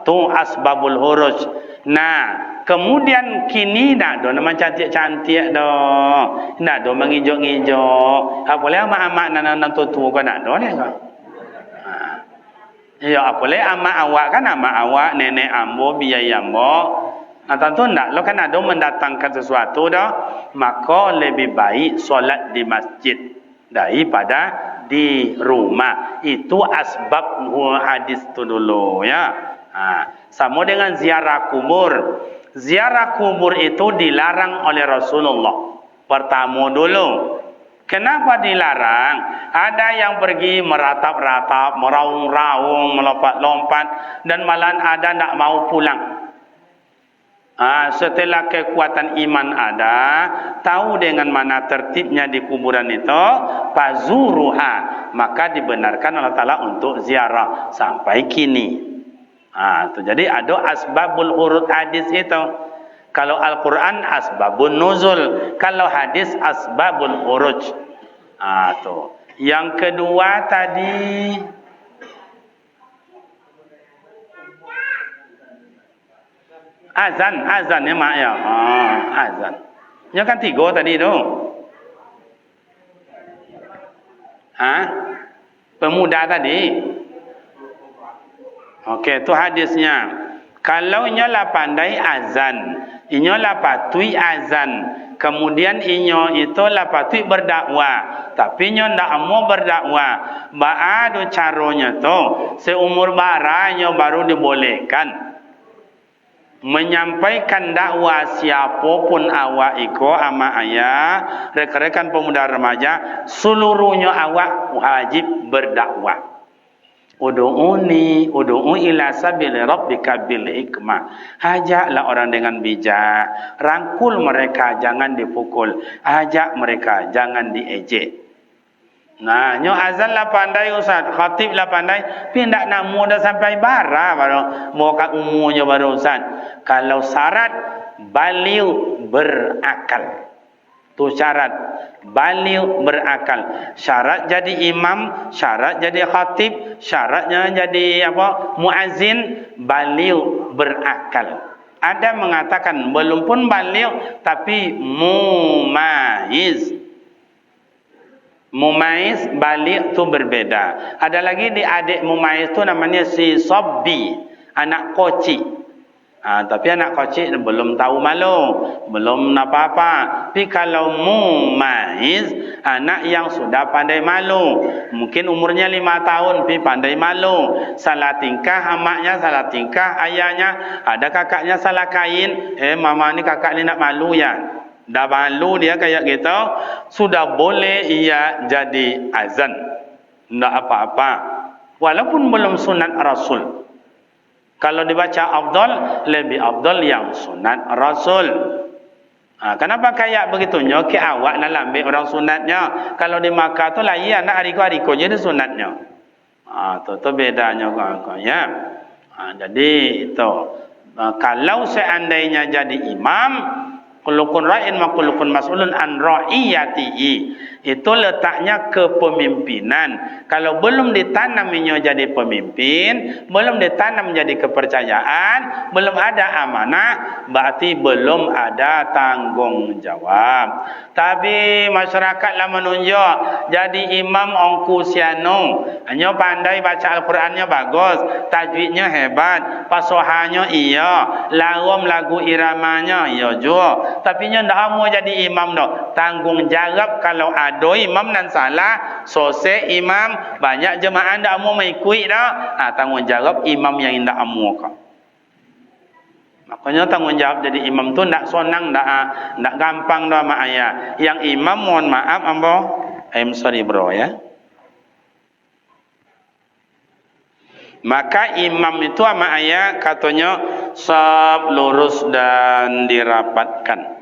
Tu asbabul huruj. Nah, kemudian kini nak do nama cantik-cantik do. Nak do mengijo-ngijo. Apa boleh amak-amak nan tua-tua kau nak do ni kau. Ya apa boleh amak awak kan amak awak, nenek ambo, biaya ambo. Tentu nak lo kan ada mendatangkan sesuatu dah, maka lebih baik solat di masjid daripada di rumah. Itu asbab hadis tu dulu ya. Sama dengan ziarah kubur. Ziarah kubur itu dilarang oleh Rasulullah. Pertama dulu. Kenapa dilarang? Ada yang pergi meratap-ratap, meraung-raung, melompat-lompat, dan malah ada tak mau pulang. Setelah kekuatan iman ada, tahu dengan mana tertibnya di kuburan itu, fazuruha, maka dibenarkan Allah Ta'ala untuk ziarah sampai kini. Jadi ada asbabul hurud hadis itu. Kalau Al-Quran asbabun nuzul, kalau hadis asbabul huruj. Tu. Yang kedua tadi azan ya mak ya. Azan. Ya kan 3 tadi tu. Pemuda tadi. Okey, tu hadisnya. Kalau nyolah pandai azan, inyolah patui azan, kemudian inyo itulah patui berdakwah, tapi inyo ndak mau berdakwah. Baado caranya tu, seumur bara inyo baru dibolehkan menyampaikan dakwah siapapun awak iko ama ayah, rekan-rekan pemuda remaja, seluruhnya awak wajib berdakwah. Udu'u ila sabili rabbika bil hikmah. Ajaklah orang dengan bijak, rangkul mereka jangan dipukul, ajak mereka jangan diejek. Nah, nyo azan lah pandai ustaz, khatib lah pandai, pindak nak muda sampai bara baru mau kat umurnya baru ustaz. Kalau syarat baliu berakal. Tu syarat baliu berakal. Syarat jadi imam, syarat jadi khatib, syaratnya jadi apa? Muazzin, baliu berakal. Ada mengatakan belum pun baliu tapi mumaiz. Mumaiz baliu tu berbeda. Ada lagi di adik mumaiz tu namanya si sabbi, anak kocik. Tapi anak kecil belum tahu malu, belum apa-apa. Tapi kalau mumaiz, anak yang sudah pandai malu, mungkin umurnya 5 tahun, tapi pandai malu. Salah tingkah amaknya, salah tingkah ayahnya, ada kakaknya salah kain. Mama ni kakak ni nak malu ya. Dah malu dia kayak gitu, sudah boleh ia jadi azan. Tak apa-apa. Walaupun belum sunat Rasul. Kalau dibaca afdal, lebih afdal yang sunat Rasul. Kenapa kayak begitunya? Ke awak nak ambil orang sunatnya. Kalau di Makkah tu lah iya nak hariko-hariko je dia sunatnya. Tu bedanya kawan-kawan ya. Jadi itu kalau seandainya jadi imam, Kullukum ra'in wa kullukum mas'ulun an ra'iyatihi. Itu letaknya kepemimpinan. Kalau belum ditanamnya jadi pemimpin, belum ditanam jadi kepercayaan, belum ada amanah, berarti belum ada tanggung jawab. Tapi masyarakatlah menunjuk jadi imam ongku siano, hanya pandai baca Al-Qurannya bagus, tajwidnya hebat, fasohanya iya, larum lagu iramanya iya juga. Tapi nya ndak mau jadi imam dah. Tanggung jawab kalau ada imam nan salah, sose imam banyak jemaah ndak mau mengikut dah. Tanggung jawab imam yang ndak mau kau. Makanya tanggung jawab jadi imam tu ndak senang, ndak gampang dah mak ayah. Yang imam mohon maaf ambo, I'm sorry bro ya. Maka imam itu sama ayah katanya sab lurus dan dirapatkan.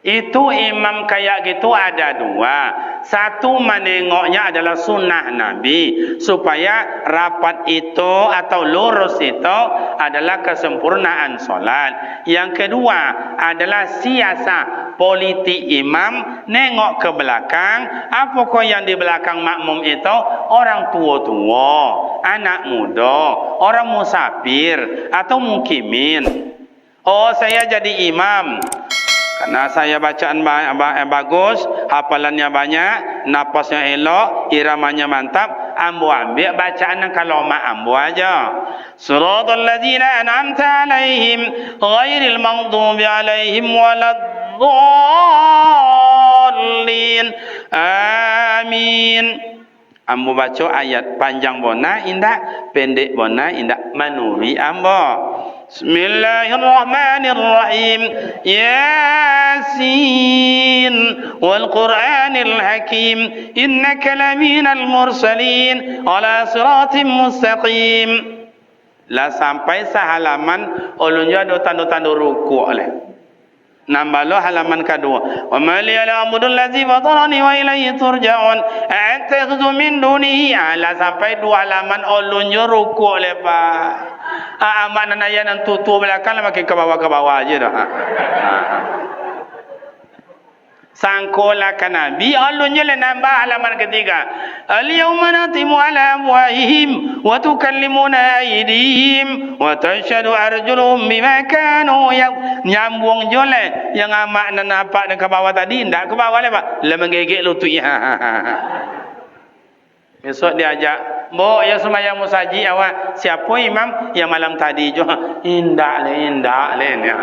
Itu imam kayak gitu ada dua. Satu menengoknya adalah sunnah Nabi, supaya rapat itu atau lurus itu adalah kesempurnaan solat. Yang kedua adalah siasat politik imam, nengok ke belakang, apakah yang di belakang makmum itu orang tua-tua, anak muda, orang musafir atau mukimin. Oh, saya jadi imam karena saya bacaan bagus, hafalannya banyak, napasnya elok, iramanya mantap, ambo ambil bacaan kalau mak ambo aja. Suratul ladzina an'amta alaihim ghairil maghdubi alaihim waladdallin. Amin. Ambo baca ayat panjang bona indah, pendek bona indah, manuri ambo. Bismillahirrahmanirrahim. Yasin wal Qur'anil Hakim innaka laminal mursalin ala siratim mustaqim. Lah sampai sehalaman ulun ada tanda-tanda rukuk oleh. Nambah halaman kedua. Wa ma li ya'budul ladzi fatarani wa ilayhi turja'un. Attakhudhu min dunihi ala sampai dua halaman ulun rukuk oleh Pak. Aman naya nan tutu belakang makin ke bawah aja dah. Sangkola kan Nabi alunnya le nambah halaman ketiga. Al-yawma natimu ala afwahihim wa tukallimuna aydihim wa tashhadu arjuluhum bima kanu nyambung jole yang amak dan nampak ke bawah tadi ndak ke bawah le Pak. Le menggegek lutut ya. Besok diajak, "Mbok ya sembahyang musaji awak. Siapa imam yang malam tadi juga?" Indak le ya.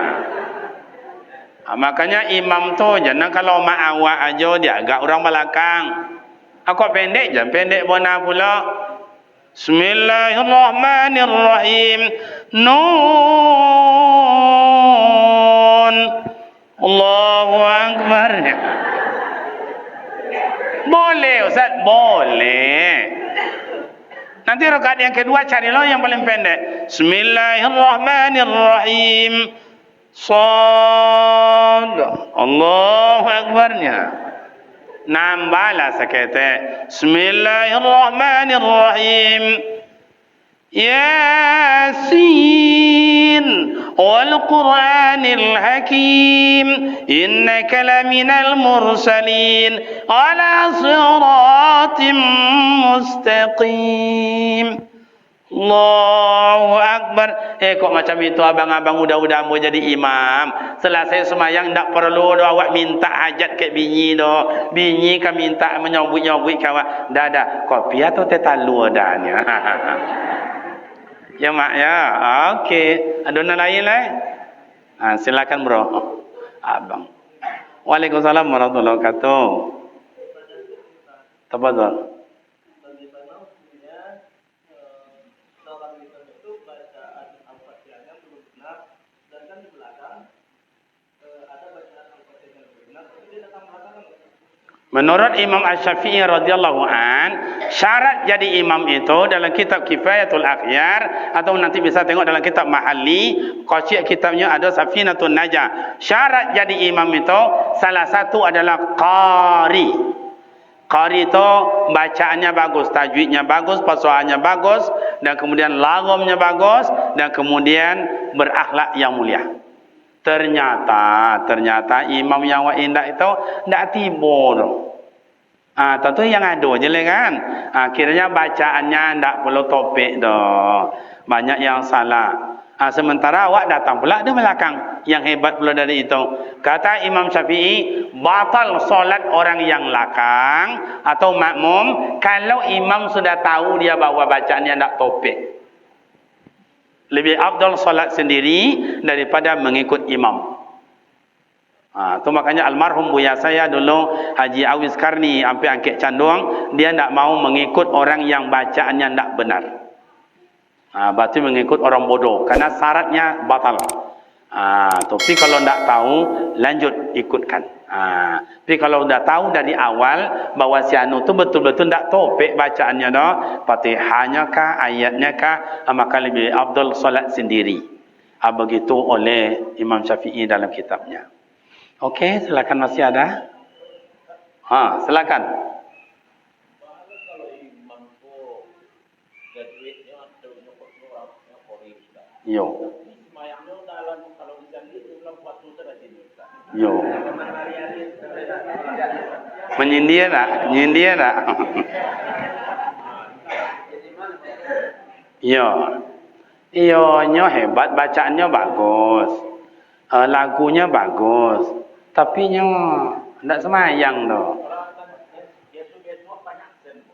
Makanya imam tu jangan kalau mak awak aja dia agak orang belakang. Aku pendek jangan pendek bona pula. Bismillahirrahmanirrahim. Nun. Allahu akbar. Boleh Ustaz, boleh. Nanti rakaat yang kedua carilah yang paling pendek. Bismillahirrahmanirrahim. Sad. Allahu akbarnya. Nambahlah sekete. Bismillahirrahmanirrahim. Yasin wal Qur'anil Hakim innaka laminal mursalin ala siratim mustaqim. Allahu akbar. Kok macam itu abang-abang udah-udah mau jadi imam. Selesai semayang ndak perlu doa awak minta hajat ke bini doh. Bini kan minta menyobut-nyobut kawak. Dah kopi atau teh talu adanya. Ya mak ya. Okey. Ada nak lain lah. Silakan bro. Abang. Waalaikumsalam warahmatullahi wabarakatuh. Tafadhal. Menurut Imam Asy-Syafi'i radhiyallahu an, syarat jadi imam itu dalam kitab Kifayatul Akhyar atau nanti bisa tengok dalam kitab Mahalli, qasiyah kitabnya ada Safinatun Najah. Syarat jadi imam itu salah satu adalah qari. Qari itu bacaannya bagus, tajwidnya bagus, fasahannya bagus, dan kemudian laghamnya bagus, dan kemudian berakhlak yang mulia. Ternyata imam yang wak indah itu ndak tiba tu. Tentu yang ada je lah kan. Akhirnya bacaannya ndak perlu topik dah. Banyak yang salah. Sementara awak datang pula di belakang. Yang hebat pula dari itu. Kata Imam Syafi'i, batal solat orang yang lakang atau makmum kalau imam sudah tahu dia bawa bacaannya ndak topik. Lebih afdal solat sendiri daripada mengikut imam. Tu makanya almarhum buya saya dulu Haji Awis Karni sampai angkat canduang, dia tidak mau mengikut orang yang bacaannya tidak benar. Berarti mengikut orang bodoh karena syaratnya batal. Tapi kalau tidak tahu lanjut ikutkan. Tapi kalau sudah tahu dari awal bahwa si anu tu betul-betul tidak topik bacaannya dah, Fatihahnya kah, ayatnya kah, maka lebih afdal solat sendiri. Begitu oleh Imam Syafi'i dalam kitabnya. Okey, silakan, masih ada? Silakan. Yo. Yo. Menyindir tak? Menyindir tak? Yo. Ionya hebat, bacaannya bagus. Lagunya bagus. Tapi nya tidak semayang tu.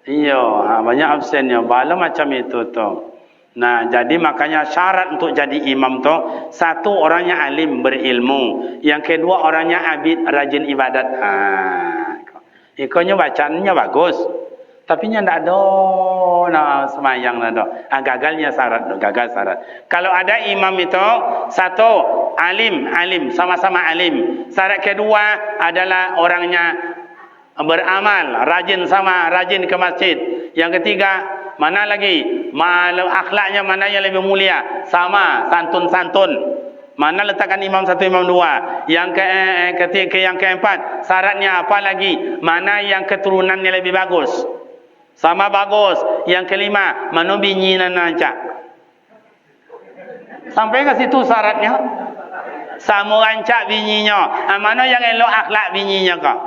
Iya, banyak absennya. Bala macam itu tu. Nah, jadi makanya syarat untuk jadi imam tu, satu orangnya alim berilmu, yang kedua orangnya abid rajin ibadat. Ikonnya bacaannya bagus. Tapi nya tidak ada nak semayang ada. Gagalnya syarat tu, gagal syarat. Kalau ada imam itu satu alim, sama-sama alim. Syarat kedua adalah orangnya beramal, rajin ke masjid. Yang ketiga, mana lagi? Akhlaknya mana yang lebih mulia? Sama, santun-santun. Mana letakkan imam satu, imam dua? Yang ketiga, yang keempat, syaratnya apa lagi? Mana yang keturunannya lebih bagus? Sama bagus. Yang kelima, mana binyi nanacak? Sampai ke situ syaratnya. Sama rancak binyinya. Mana yang elok akhlak binyinya kah?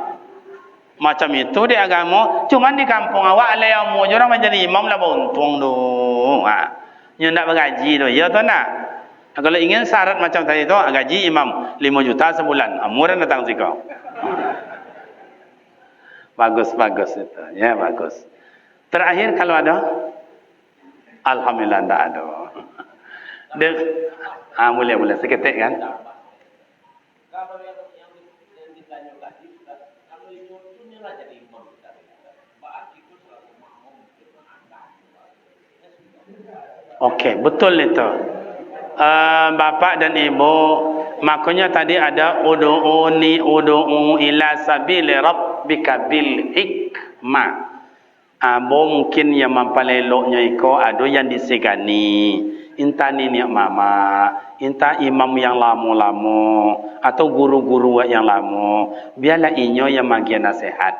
Macam itu di agama. Cuman di kampung awak ada yang mau orang menjadi imam lah untung tu. Yang nak bergaji tu. Ya tu nak. Kalau ingin syarat macam tadi tu, gaji imam 5 juta sebulan. Murah datang sikau. Bagus itu. Ya bagus. Terakhir kalau ada, alhamdulillah tak ada. Boleh seketik kan? Kalau yang ditanya tadi, kalau itu lah jadi imam kita. Itu selalu makmum kita anda. Okey, betul itu. Bapak dan ibu, makanya tadi ada ud'u ila sabili rabbika bil hikmah. Mungkin yang mampaleloknya iko ada yang disegani. Inta nenek mama, inta imam yang lama-lama atau guru-guru yang lama, biarlah inyo yang bagi nasihat.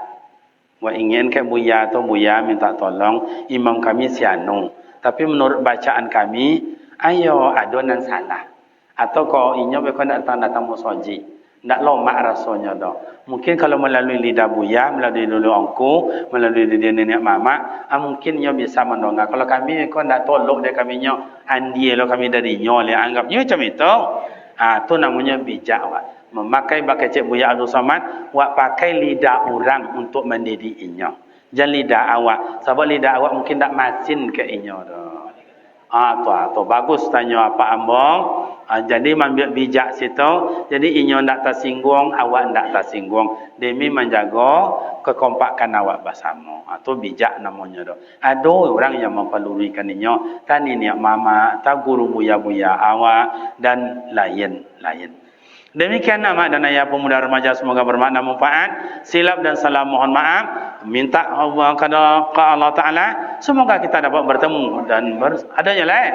Wah ingin ke buya atau buya minta tolong imam kami sianu. Tapi menurut bacaan kami, ayo adonan salah. Atau kau inyo bekon datang musoji. Tak lomak rasanya dah. Mungkin kalau melalui lidah buya, melalui dulu angku, melalui lidah nenek mama, mungkin nyo bisa mendongak. Kalau kami kau tak tolong dia kami nyo, andi lo kami dari nyo le anggap nyo macam itu. Tu namanya bijak wak. Memakai pakai cik buya Abdul Samad, wak pakai lidah orang untuk mendidik inyo. Jangan lidah awak. Sebab lidah awak mungkin tak masin ke inyo dah. Tu bagus tanya apa ambong. Jadi ambil bijak situ. Jadi inyo tak tersinggung, awak tak tersinggung. Demi menjaga kekompakan awak bersama. Tu bijak namanya tu. Ada orang yang memperlukan inyo. Tan ini mama, tak guru buya-buya awak dan lain-lain. Demikian nama dan ayah pemuda remaja semoga bermakna manfaat. Silap dan salah mohon maaf. Minta Allah kepada Allah Taala semoga kita dapat bertemu dan adanya lah.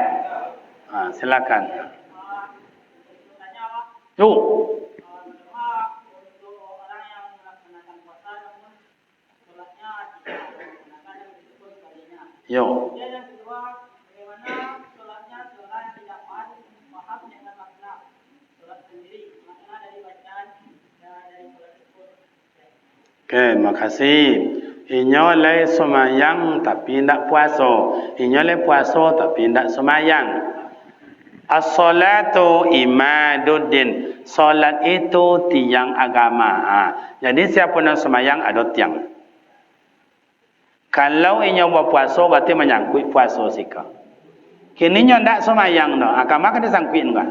Silakan. Yo. Yang kedua, bagaimana solatnya seorang yang tidak paham dengan makna solat sendiri. Okay, makasih. Inyo le semayang tapi tidak puasa. Inyo le puasa tapi tidak semayang. As-salatu imaduddin. Salat itu tiang agama. Jadi siapa nak semayang ada tiang. Kalau inyo berpuasa berarti menyangkut puasa sika. Kini inyo tidak semayang no. Agama kan disangkut enggak?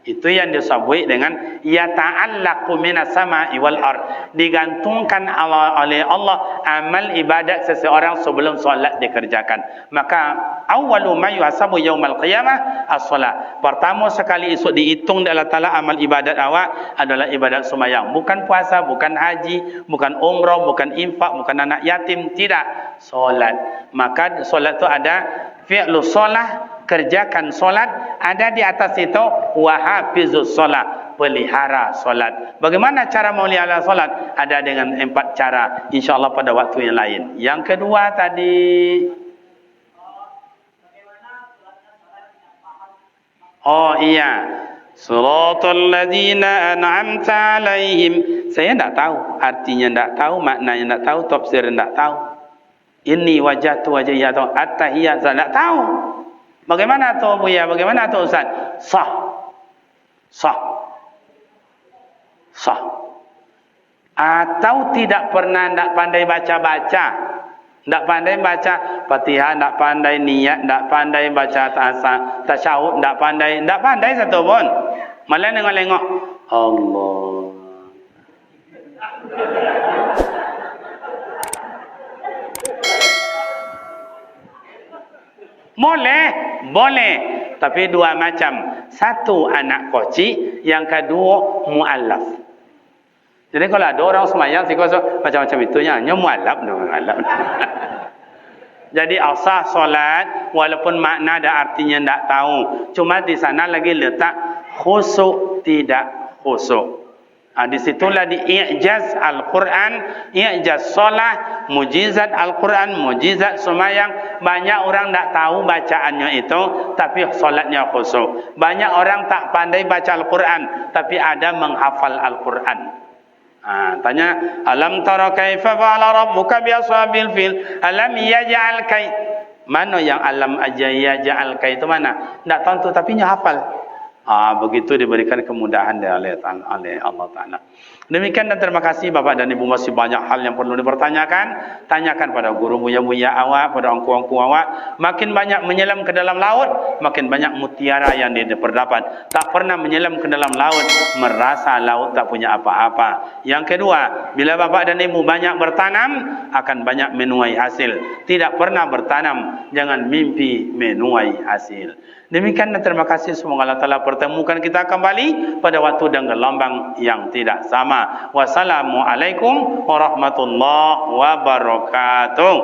Itu yang disebut dengan yata'allaqu minas sama'i wal ard, digantungkan oleh Allah amal ibadat seseorang sebelum solat dikerjakan. Maka awwalu ma yuhasabu yaumal qiyamah as-salat. Pertama sekali esok dihitung oleh Allah Taala amal ibadat awak adalah ibadat sembahyang, bukan puasa, bukan haji, bukan umrah, bukan infak, bukan anak yatim, tidak, solat. Maka solat itu ada fi'lus solah, kerjakan solat, ada di atas itu wahafizus solat, pelihara solat. Bagaimana cara melihara solat? Ada dengan 4 cara, insyaallah pada waktu yang lain. Yang kedua tadi, oh iya, siratal ladzina an'amta alaihim. Saya tidak tahu artinya, tidak tahu maknanya, tidak tahu tafsir, tidak tahu. Ini wajah tu wajah atau at-tahiyat, saya tidak tahu. Bagaimana tu Buya? Bagaimana tu Ustaz? Sah. Atau tidak pernah, tidak pandai baca-baca. Tidak pandai baca Fatihah, tidak pandai niat, tidak pandai baca tasyahud, tidak pandai satu pun. Malah nengok-nengok Allah. Boleh, tapi dua macam. Satu anak koci, yang kedua mu'allaf. Jadi kalau ada orang semayang macam-macam itunya, hanya mu'allaf. Jadi asah solat walaupun makna dan artinya tidak tahu. Cuma di sana lagi letak khusyuk tidak khusyuk. Di situlah di i'jaz Al-Quran, i'jaz solah, mujizat Al-Quran, mujizat semayang. Banyak orang tak tahu bacaannya itu, tapi solatnya khusyuk. Banyak orang tak pandai baca Al-Quran, tapi ada menghafal Al-Quran. Tanya, alam tara kaifa fa'ala rabbuka bi ashabil fil alam yaj'al kai. Mana yang alam aja yaj'al kai itu mana? Tak tahu tu, tapi nya hafal. Begitu diberikan kemudahan oleh Allah Ta'ala. Demikian dan terima kasih Bapak dan Ibu. Masih banyak hal yang perlu dipertanyakan. Tanyakan pada guru buya-buya awak, pada angku-angku awak. Makin banyak menyelam ke dalam laut, makin banyak mutiara yang diperdapat. Tak pernah menyelam ke dalam laut merasa laut tak punya apa-apa. Yang kedua, bila Bapak dan Ibu banyak bertanam, akan banyak menuai hasil. Tidak pernah bertanam, jangan mimpi menuai hasil. Demikian dan terima kasih. Semoga Allah Ta'ala pertemukan kita kembali pada waktu dan gelombang yang tidak sama. Wassalamualaikum warahmatullahi wabarakatuh.